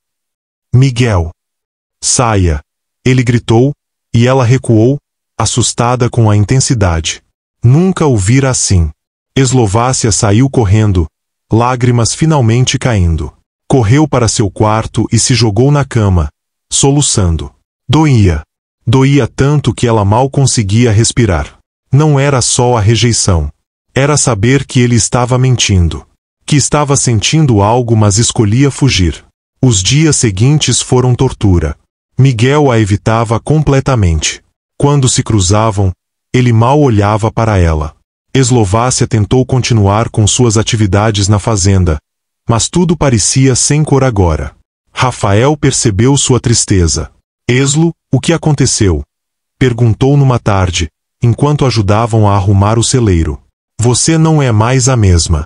Miguel. Saia. Ele gritou, e ela recuou, assustada com a intensidade. Nunca o vira assim. Eslovácia saiu correndo, lágrimas finalmente caindo. Correu para seu quarto e se jogou na cama, soluçando. Doía. Doía tanto que ela mal conseguia respirar. Não era só a rejeição. Era saber que ele estava mentindo. Que estava sentindo algo, mas escolhia fugir. Os dias seguintes foram tortura. Miguel a evitava completamente. Quando se cruzavam, ele mal olhava para ela. Eslovácia tentou continuar com suas atividades na fazenda, mas tudo parecia sem cor agora. Rafael percebeu sua tristeza. Eslo, o que aconteceu? Perguntou numa tarde, enquanto ajudavam a arrumar o celeiro. Você não é mais a mesma.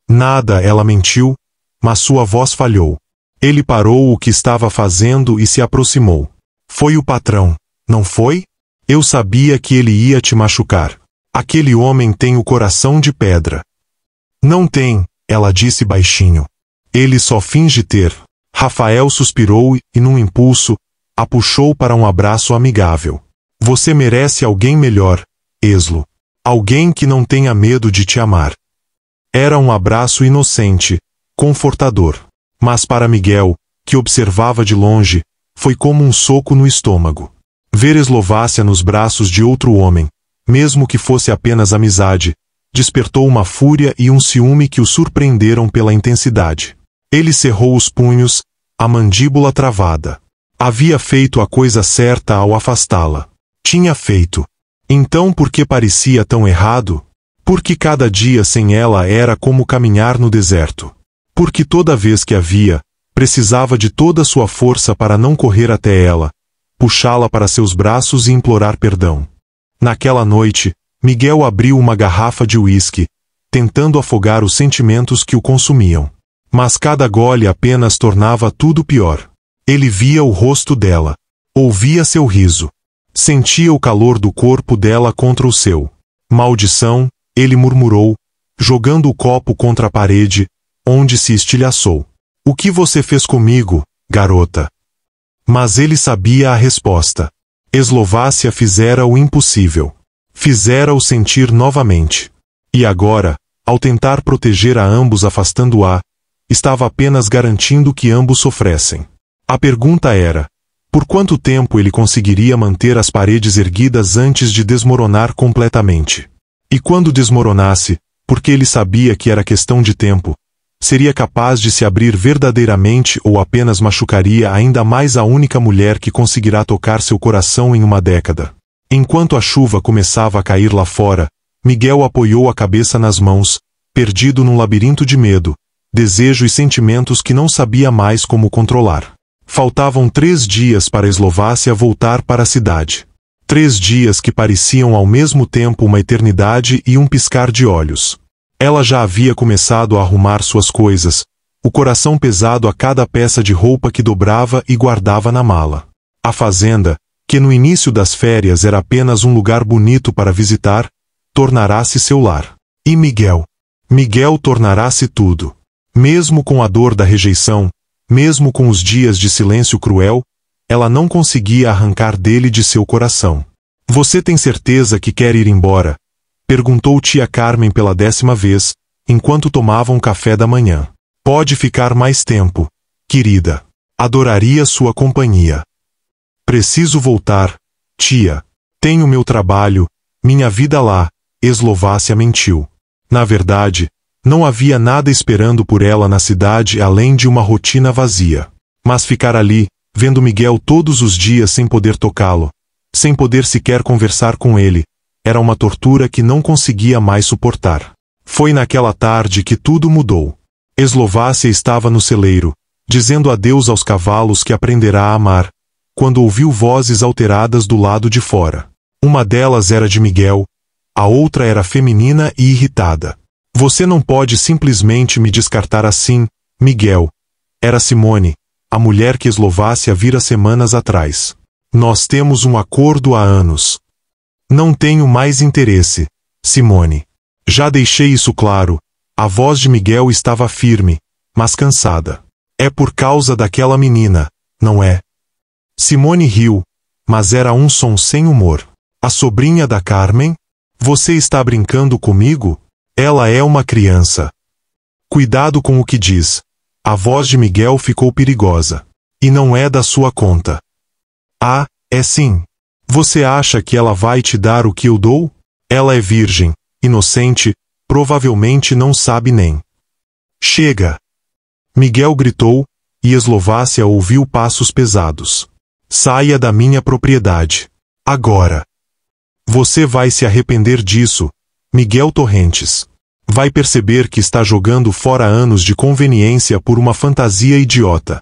Nada, ela mentiu, mas sua voz falhou. Ele parou o que estava fazendo e se aproximou. Foi o patrão, não foi? Eu sabia que ele ia te machucar. Aquele homem tem o coração de pedra. Não tem, ela disse baixinho. Ele só finge ter. Rafael suspirou e, num impulso, a puxou para um abraço amigável. Você merece alguém melhor, Eslo. Alguém que não tenha medo de te amar. Era um abraço inocente, confortador. Mas para Miguel, que observava de longe, foi como um soco no estômago. Ver Eslovácia nos braços de outro homem, mesmo que fosse apenas amizade, despertou uma fúria e um ciúme que o surpreenderam pela intensidade. Ele cerrou os punhos, a mandíbula travada. Havia feito a coisa certa ao afastá-la. Tinha feito. Então por que parecia tão errado? Porque cada dia sem ela era como caminhar no deserto. Porque toda vez que a via, precisava de toda sua força para não correr até ela, puxá-la para seus braços e implorar perdão. Naquela noite, Miguel abriu uma garrafa de uísque, tentando afogar os sentimentos que o consumiam. Mas cada gole apenas tornava tudo pior. Ele via o rosto dela. Ouvia seu riso. Sentia o calor do corpo dela contra o seu. Maldição, ele murmurou, jogando o copo contra a parede, onde se estilhaçou. O que você fez comigo, garota? Mas ele sabia a resposta. Eslovácia fizera o impossível. Fizera-o sentir novamente. E agora, ao tentar proteger a ambos afastando-a, estava apenas garantindo que ambos sofressem. A pergunta era, por quanto tempo ele conseguiria manter as paredes erguidas antes de desmoronar completamente? E quando desmoronasse, porque ele sabia que era questão de tempo, Seria capaz de se abrir verdadeiramente ou apenas machucaria ainda mais a única mulher que conseguirá tocar seu coração em uma década? Enquanto a chuva começava a cair lá fora, Miguel apoiou a cabeça nas mãos, perdido num labirinto de medo, desejo e sentimentos que não sabia mais como controlar. Faltavam 3 dias para a Eslovácia voltar para a cidade. 3 dias que pareciam ao mesmo tempo uma eternidade e um piscar de olhos. Ela já havia começado a arrumar suas coisas, o coração pesado a cada peça de roupa que dobrava e guardava na mala. A fazenda, que no início das férias era apenas um lugar bonito para visitar, tornará-se seu lar. E Miguel? Miguel tornará-se tudo. Mesmo com a dor da rejeição, mesmo com os dias de silêncio cruel, ela não conseguia arrancar dele de seu coração. Você tem certeza que quer ir embora? Perguntou tia Carmen pela 10ª vez, enquanto tomavam café da manhã. Pode ficar mais tempo, querida. Adoraria sua companhia. Preciso voltar, tia. Tenho meu trabalho, minha vida lá. Eslovácia mentiu. Na verdade, não havia nada esperando por ela na cidade além de uma rotina vazia. Mas ficar ali, vendo Miguel todos os dias sem poder tocá-lo, sem poder sequer conversar com ele, era uma tortura que não conseguia mais suportar. Foi naquela tarde que tudo mudou. Eslovácia estava no celeiro, dizendo adeus aos cavalos que aprenderá a amar, quando ouviu vozes alteradas do lado de fora. Uma delas era de Miguel, a outra era feminina e irritada. Você não pode simplesmente me descartar assim, Miguel. Era Simone, a mulher que Eslovácia vira semanas atrás. Nós temos um acordo há anos. Não tenho mais interesse, Simone. Já deixei isso claro. A voz de Miguel estava firme, mas cansada. É por causa daquela menina, não é? Simone riu, mas era um som sem humor. A sobrinha da Carmen? Você está brincando comigo? Ela é uma criança. Cuidado com o que diz. A voz de Miguel ficou perigosa. E não é da sua conta. Ah, é sim. Você acha que ela vai te dar o que eu dou? Ela é virgem, inocente, provavelmente não sabe nem. Chega! Miguel gritou, e Eslovácia ouviu passos pesados. Saia da minha propriedade. Agora. Você vai se arrepender disso, Miguel Torrentes. Vai perceber que está jogando fora anos de conveniência por uma fantasia idiota.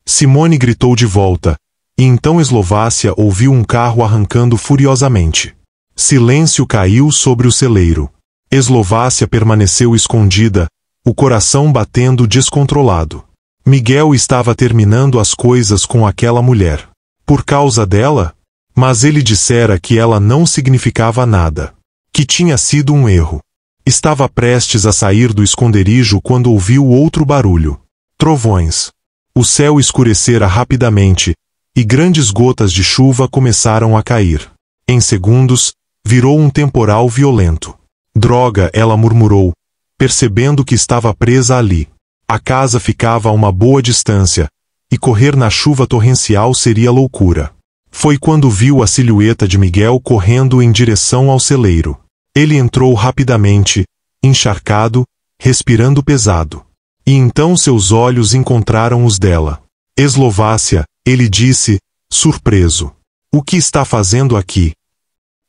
Simone gritou de volta, e então Eslovácia ouviu um carro arrancando furiosamente. Silêncio caiu sobre o celeiro. Eslovácia permaneceu escondida, o coração batendo descontrolado. Miguel estava terminando as coisas com aquela mulher. Por causa dela? Mas ele dissera que ela não significava nada. Que tinha sido um erro. Estava prestes a sair do esconderijo quando ouviu outro barulho. Trovões. O céu escurecera rapidamente, e grandes gotas de chuva começaram a cair. Em segundos, virou um temporal violento. Droga, ela murmurou, percebendo que estava presa ali. A casa ficava a uma boa distância, e correr na chuva torrencial seria loucura. Foi quando viu a silhueta de Miguel correndo em direção ao celeiro. Ele entrou rapidamente, encharcado, respirando pesado. E então seus olhos encontraram os dela. Eslovácia, ele disse, surpreso. O que está fazendo aqui?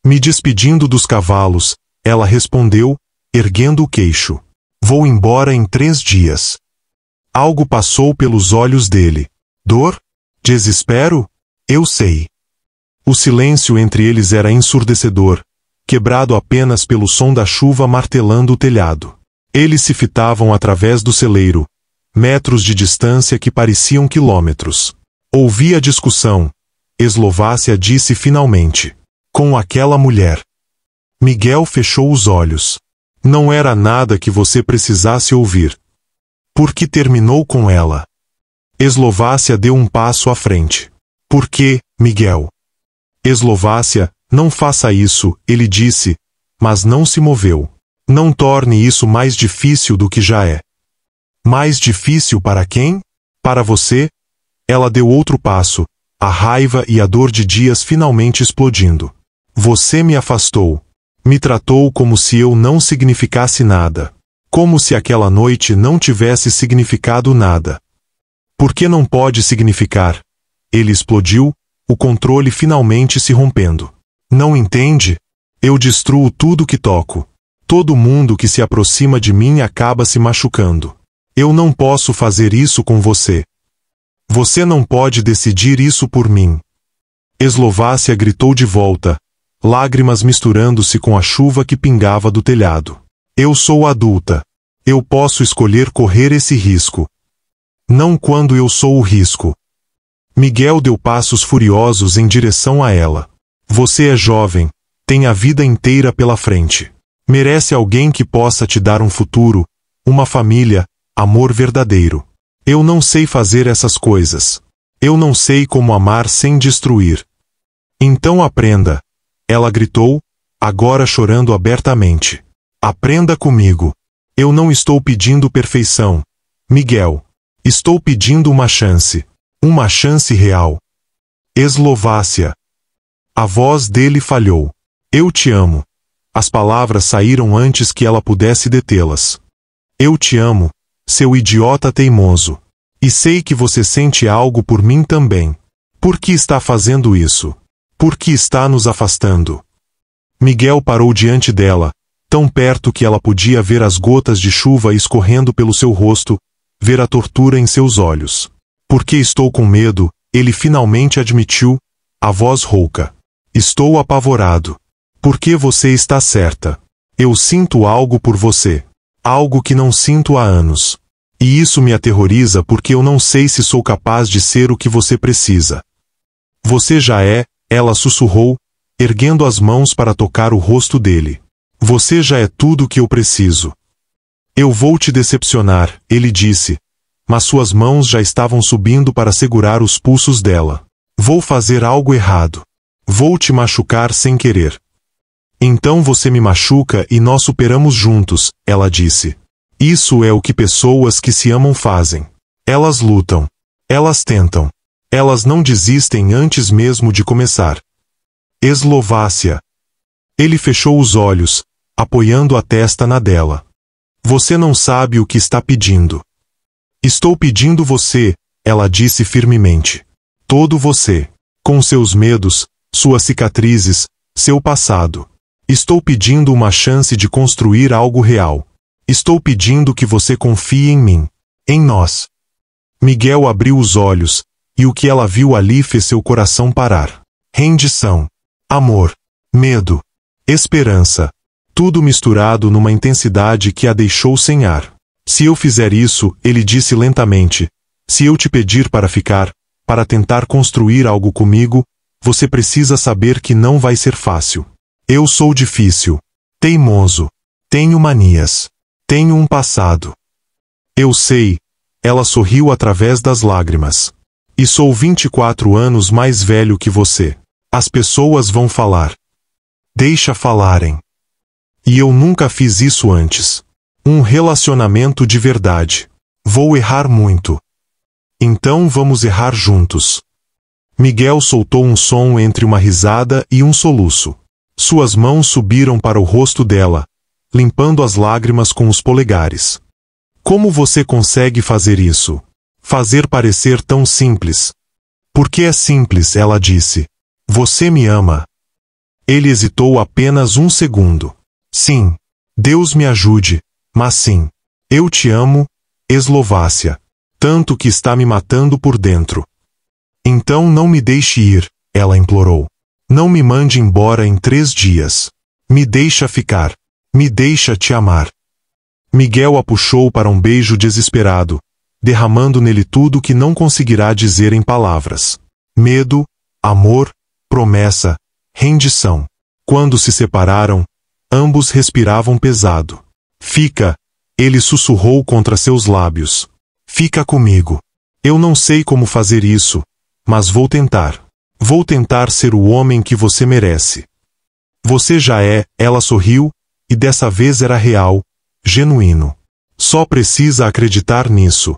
Me despedindo dos cavalos, ela respondeu, erguendo o queixo. Vou embora em 3 dias. Algo passou pelos olhos dele. Dor? Desespero? Eu sei. O silêncio entre eles era ensurdecedor, quebrado apenas pelo som da chuva martelando o telhado. Eles se fitavam através do celeiro, metros de distância que pareciam quilômetros. Ouvi a discussão. Eslovácia disse finalmente. Com aquela mulher. Miguel fechou os olhos. Não era nada que você precisasse ouvir. Por que terminou com ela? Eslovácia deu um passo à frente. Por que, Miguel? Eslovácia, não faça isso, ele disse, mas não se moveu. Não torne isso mais difícil do que já é. Mais difícil para quem? Para você? Ela deu outro passo, a raiva e a dor de dias finalmente explodindo. Você me afastou. Me tratou como se eu não significasse nada. Como se aquela noite não tivesse significado nada. Por que não pode significar? Ele explodiu, o controle finalmente se rompendo. Não entende? Eu destruo tudo que toco. Todo mundo que se aproxima de mim acaba se machucando. Eu não posso fazer isso com você. Você não pode decidir isso por mim. Eslovácia gritou de volta, lágrimas misturando-se com a chuva que pingava do telhado. Eu sou adulta. Eu posso escolher correr esse risco. Não quando eu sou o risco. Miguel deu passos furiosos em direção a ela. Você é jovem, tem a vida inteira pela frente. Merece alguém que possa te dar um futuro, uma família, amor verdadeiro. Eu não sei fazer essas coisas. Eu não sei como amar sem destruir. Então aprenda. Ela gritou, agora chorando abertamente. Aprenda comigo. Eu não estou pedindo perfeição, Miguel. Estou pedindo uma chance. Uma chance real. Eslovácia. A voz dele falhou. Eu te amo. As palavras saíram antes que ela pudesse detê-las. Eu te amo, seu idiota teimoso. E sei que você sente algo por mim também. Por que está fazendo isso? Por que está nos afastando? Miguel parou diante dela, tão perto que ela podia ver as gotas de chuva escorrendo pelo seu rosto, ver a tortura em seus olhos. Porque estou com medo, ele finalmente admitiu, a voz rouca. Estou apavorado. Porque você está certa. Eu sinto algo por você. Algo que não sinto há anos. E isso me aterroriza porque eu não sei se sou capaz de ser o que você precisa. Você já é, ela sussurrou, erguendo as mãos para tocar o rosto dele. Você já é tudo o que eu preciso. Eu vou te decepcionar, ele disse, mas suas mãos já estavam subindo para segurar os pulsos dela. Vou fazer algo errado. Vou te machucar sem querer. Então você me machuca e nós superamos juntos, ela disse. Isso é o que pessoas que se amam fazem. Elas lutam. Elas tentam. Elas não desistem antes mesmo de começar. Eslovácia. Ele fechou os olhos, apoiando a testa na dela. Você não sabe o que está pedindo. Estou pedindo você, ela disse firmemente. Todo você. Com seus medos, suas cicatrizes, seu passado. Estou pedindo uma chance de construir algo real. Estou pedindo que você confie em mim. Em nós. Miguel abriu os olhos, e o que ela viu ali fez seu coração parar. Rendição. Amor. Medo. Esperança. Tudo misturado numa intensidade que a deixou sem ar. Se eu fizer isso, ele disse lentamente, se eu te pedir para ficar, para tentar construir algo comigo, você precisa saber que não vai ser fácil. Eu sou difícil. Teimoso. Tenho manias. Tenho um passado. Eu sei. Ela sorriu através das lágrimas. E sou 24 anos mais velho que você. As pessoas vão falar. Deixa falarem. E eu nunca fiz isso antes. Um relacionamento de verdade. Vou errar muito. Então vamos errar juntos. Miguel soltou um som entre uma risada e um soluço. Suas mãos subiram para o rosto dela, limpando as lágrimas com os polegares. Como você consegue fazer isso? Fazer parecer tão simples. Porque é simples, ela disse. Você me ama. Ele hesitou apenas um segundo. Sim. Deus me ajude, mas sim. Eu te amo, Eslovácia. Tanto que está me matando por dentro. Então não me deixe ir, ela implorou. Não me mande embora em 3 dias. Me deixa ficar. Me deixa te amar. Miguel a puxou para um beijo desesperado, derramando nele tudo que não conseguirá dizer em palavras. Medo, amor, promessa, rendição. Quando se separaram, ambos respiravam pesado. Fica, ele sussurrou contra seus lábios. Fica comigo. Eu não sei como fazer isso, mas vou tentar. Vou tentar ser o homem que você merece. Você já é, ela sorriu, e dessa vez era real, genuíno. Só precisa acreditar nisso.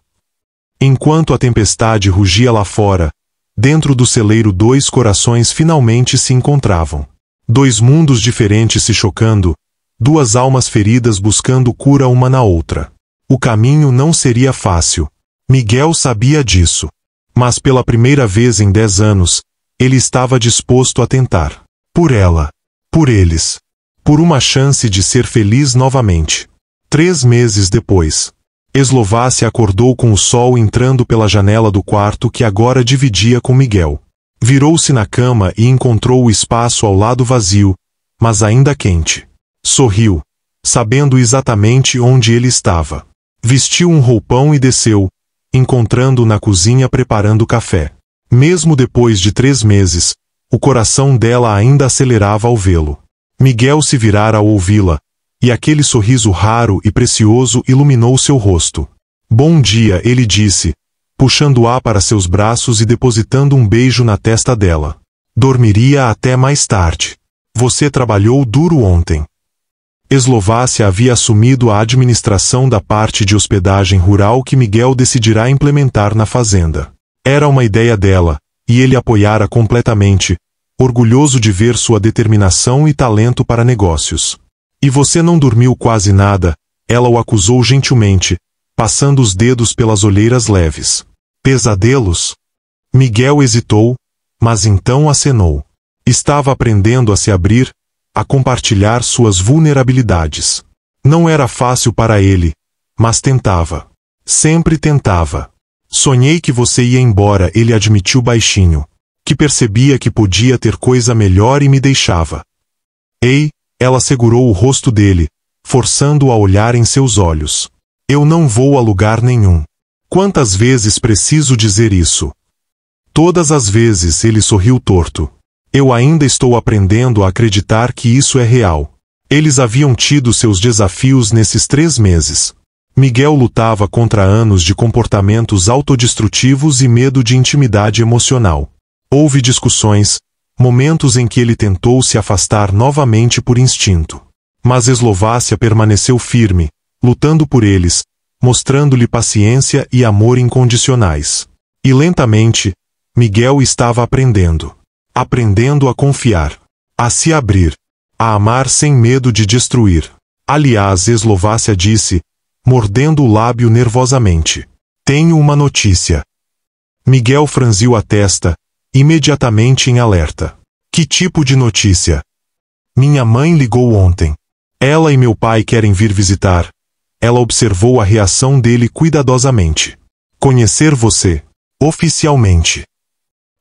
Enquanto a tempestade rugia lá fora, dentro do celeiro 2 corações finalmente se encontravam. 2 mundos diferentes se chocando, Duas almas feridas buscando cura uma na outra. O caminho não seria fácil. Miguel sabia disso. Mas pela primeira vez em 10 anos, ele estava disposto a tentar. Por ela. Por eles. Por uma chance de ser feliz novamente. 3 meses depois. Eslovácia acordou com o sol entrando pela janela do quarto que agora dividia com Miguel. Virou-se na cama e encontrou o espaço ao lado vazio, mas ainda quente. Sorriu, sabendo exatamente onde ele estava. Vestiu um roupão e desceu, encontrando-o na cozinha preparando café. Mesmo depois de 3 meses, o coração dela ainda acelerava ao vê-lo. Miguel se virara ao ouvi-la, e aquele sorriso raro e precioso iluminou seu rosto. Bom dia, ele disse, puxando-a para seus braços e depositando um beijo na testa dela. Dormiria até mais tarde. Você trabalhou duro ontem. Eslovácia havia assumido a administração da parte de hospedagem rural que Miguel decidirá implementar na fazenda. Era uma ideia dela, e ele apoiara completamente, orgulhoso de ver sua determinação e talento para negócios. E você não dormiu quase nada, ela o acusou gentilmente, passando os dedos pelas olheiras leves. Pesadelos? Miguel hesitou, mas então acenou. Estava aprendendo a se abrir, a compartilhar suas vulnerabilidades. Não era fácil para ele, mas tentava. Sempre tentava. Sonhei que você ia embora, ele admitiu baixinho. Que percebia que podia ter coisa melhor e me deixava. Ei, ela segurou o rosto dele, forçando-o a olhar em seus olhos. Eu não vou a lugar nenhum. Quantas vezes preciso dizer isso? Todas as vezes, ele sorriu torto. Eu ainda estou aprendendo a acreditar que isso é real. Eles haviam tido seus desafios nesses 3 meses. Miguel lutava contra anos de comportamentos autodestrutivos e medo de intimidade emocional. Houve discussões, momentos em que ele tentou se afastar novamente por instinto. Mas Eslovácia permaneceu firme, lutando por eles, mostrando-lhe paciência e amor incondicionais. E lentamente, Miguel estava aprendendo. Aprendendo a confiar. A se abrir. A amar sem medo de destruir. Aliás, Eslovácia disse, mordendo o lábio nervosamente. Tenho uma notícia. Miguel franziu a testa, imediatamente em alerta. Que tipo de notícia? Minha mãe ligou ontem. Ela e meu pai querem vir visitar. Ela observou a reação dele cuidadosamente. Conhecer você. Oficialmente.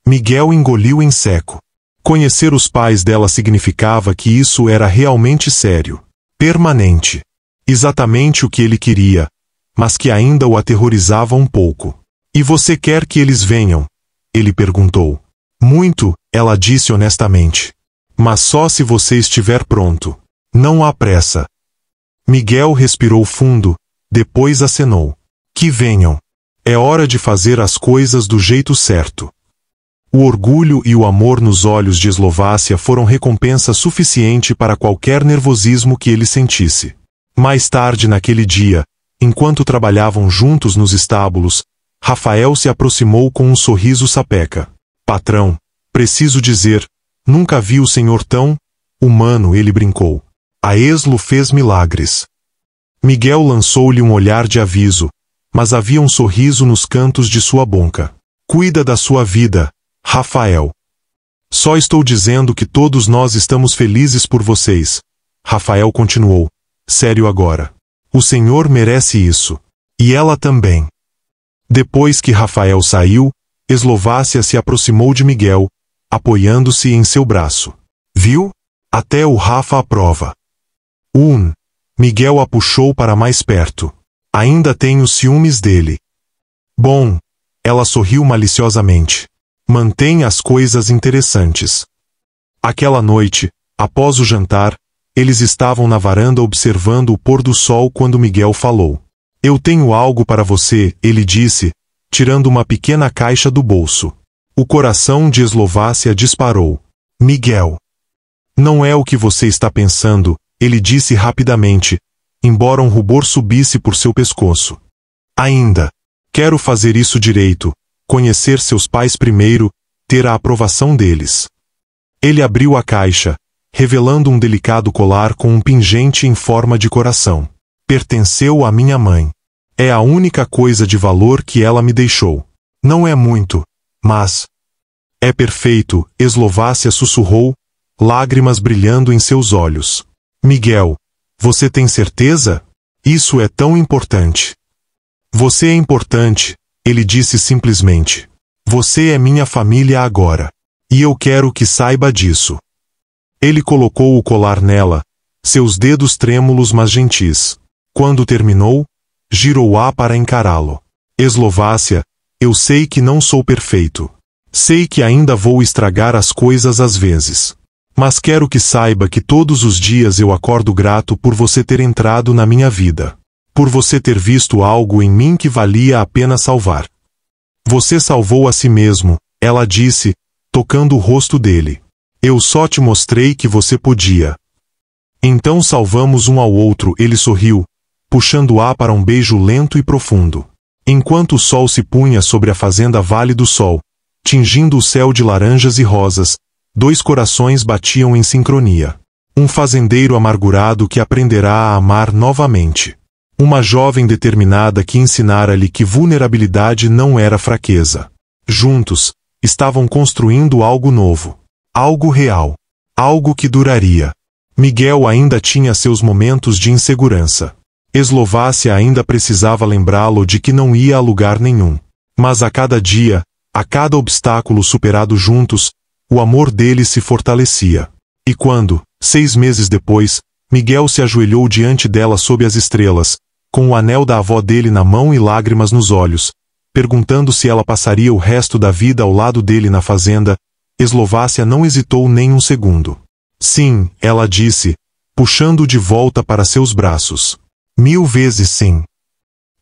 Miguel engoliu em seco. Conhecer os pais dela significava que isso era realmente sério. Permanente. Exatamente o que ele queria, mas que ainda o aterrorizava um pouco. E você quer que eles venham? Ele perguntou. Muito, ela disse honestamente. Mas só se você estiver pronto. Não há pressa. Miguel respirou fundo, depois acenou. Que venham. É hora de fazer as coisas do jeito certo. O orgulho e o amor nos olhos de Eslovácia foram recompensa suficiente para qualquer nervosismo que ele sentisse. Mais tarde naquele dia, enquanto trabalhavam juntos nos estábulos, Rafael se aproximou com um sorriso sapeca. Patrão, preciso dizer, nunca vi o senhor tão humano, ele brincou. A Eslo fez milagres. Miguel lançou-lhe um olhar de aviso, mas havia um sorriso nos cantos de sua boca. Cuida da sua vida, Rafael. Só estou dizendo que todos nós estamos felizes por vocês. Rafael continuou. Sério agora. O senhor merece isso. E ela também. Depois que Rafael saiu, Eslovácia se aproximou de Miguel, apoiando-se em seu braço. Viu? Até o Rafa aprova. Miguel a puxou para mais perto. Ainda tenho ciúmes dele. Bom, ela sorriu maliciosamente. Mantém as coisas interessantes. Aquela noite, após o jantar, eles estavam na varanda observando o pôr do sol quando Miguel falou. Eu tenho algo para você, ele disse, tirando uma pequena caixa do bolso. O coração de Eslovácia disparou. Miguel. Não é o que você está pensando, ele disse rapidamente, embora um rubor subisse por seu pescoço. Ainda. Quero fazer isso direito, conhecer seus pais primeiro, ter a aprovação deles. Ele abriu a caixa, revelando um delicado colar com um pingente em forma de coração. Pertenceu à minha mãe. É a única coisa de valor que ela me deixou. Não é muito, mas... é perfeito, Eslovácia sussurrou, lágrimas brilhando em seus olhos. Miguel, você tem certeza? Isso é tão importante. Você é importante, ele disse simplesmente. Você é minha família agora. E eu quero que saiba disso. Ele colocou o colar nela, seus dedos trêmulos mas gentis. Quando terminou, girou-a para encará-lo. Eslovácia, eu sei que não sou perfeito. Sei que ainda vou estragar as coisas às vezes. Mas quero que saiba que todos os dias eu acordo grato por você ter entrado na minha vida. Por você ter visto algo em mim que valia a pena salvar. Você salvou a si mesmo, ela disse, tocando o rosto dele. Eu só te mostrei que você podia. Então salvamos um ao outro, ele sorriu, puxando-a para um beijo lento e profundo. Enquanto o sol se punha sobre a fazenda Vale do Sol, tingindo o céu de laranjas e rosas, dois corações batiam em sincronia. Um fazendeiro amargurado que aprenderá a amar novamente. Uma jovem determinada que ensinara-lhe que vulnerabilidade não era fraqueza. Juntos, estavam construindo algo novo. Algo real. Algo que duraria. Miguel ainda tinha seus momentos de insegurança. Eslovácia ainda precisava lembrá-lo de que não ia a lugar nenhum. Mas a cada dia, a cada obstáculo superado juntos, o amor deles se fortalecia. E quando, 6 meses depois, Miguel se ajoelhou diante dela sob as estrelas, com o anel da avó dele na mão e lágrimas nos olhos, perguntando se ela passaria o resto da vida ao lado dele na fazenda, Eslovácia não hesitou nem um segundo. Sim, ela disse, puxando-o de volta para seus braços. 1000 vezes sim.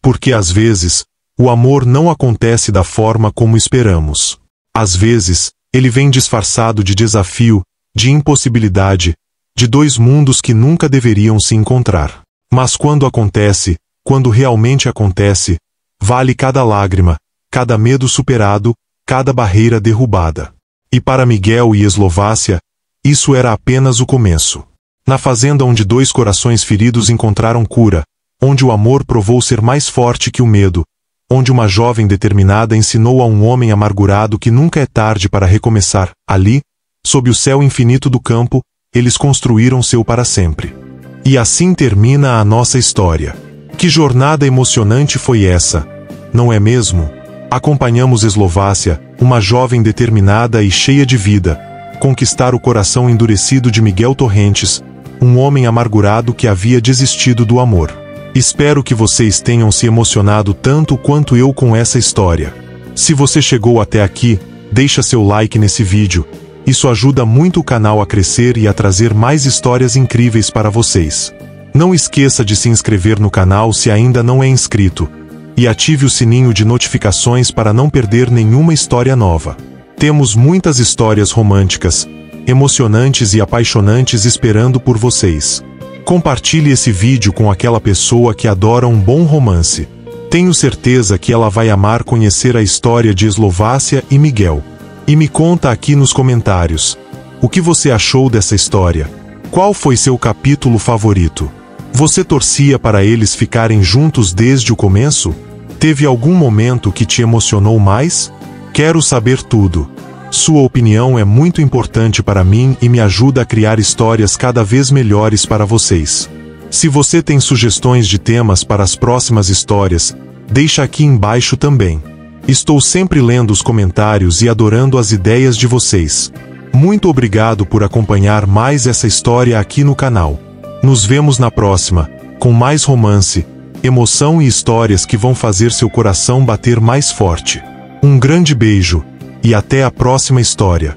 Porque às vezes, o amor não acontece da forma como esperamos. Às vezes, ele vem disfarçado de desafio, de impossibilidade, de dois mundos que nunca deveriam se encontrar. Mas quando acontece, quando realmente acontece, vale cada lágrima, cada medo superado, cada barreira derrubada. E para Miguel e Eslovácia, isso era apenas o começo. Na fazenda onde dois corações feridos encontraram cura, onde o amor provou ser mais forte que o medo, onde uma jovem determinada ensinou a um homem amargurado que nunca é tarde para recomeçar, ali, sob o céu infinito do campo, eles construíram seu para sempre. E assim termina a nossa história. Que jornada emocionante foi essa, não é mesmo? Acompanhamos Eslovácia, uma jovem determinada e cheia de vida, conquistar o coração endurecido de Miguel Torrentes, um homem amargurado que havia desistido do amor. Espero que vocês tenham se emocionado tanto quanto eu com essa história. Se você chegou até aqui, deixa seu like nesse vídeo. Isso ajuda muito o canal a crescer e a trazer mais histórias incríveis para vocês. Não esqueça de se inscrever no canal se ainda não é inscrito. E ative o sininho de notificações para não perder nenhuma história nova. Temos muitas histórias românticas, emocionantes e apaixonantes esperando por vocês. Compartilhe esse vídeo com aquela pessoa que adora um bom romance. Tenho certeza que ela vai amar conhecer a história de Eslovácia e Miguel. E me conta aqui nos comentários. O que você achou dessa história? Qual foi seu capítulo favorito? Você torcia para eles ficarem juntos desde o começo? Teve algum momento que te emocionou mais? Quero saber tudo. Sua opinião é muito importante para mim e me ajuda a criar histórias cada vez melhores para vocês. Se você tem sugestões de temas para as próximas histórias, deixa aqui embaixo também. Estou sempre lendo os comentários e adorando as ideias de vocês. Muito obrigado por acompanhar mais essa história aqui no canal. Nos vemos na próxima, com mais romance, emoção e histórias que vão fazer seu coração bater mais forte. Um grande beijo, e até a próxima história.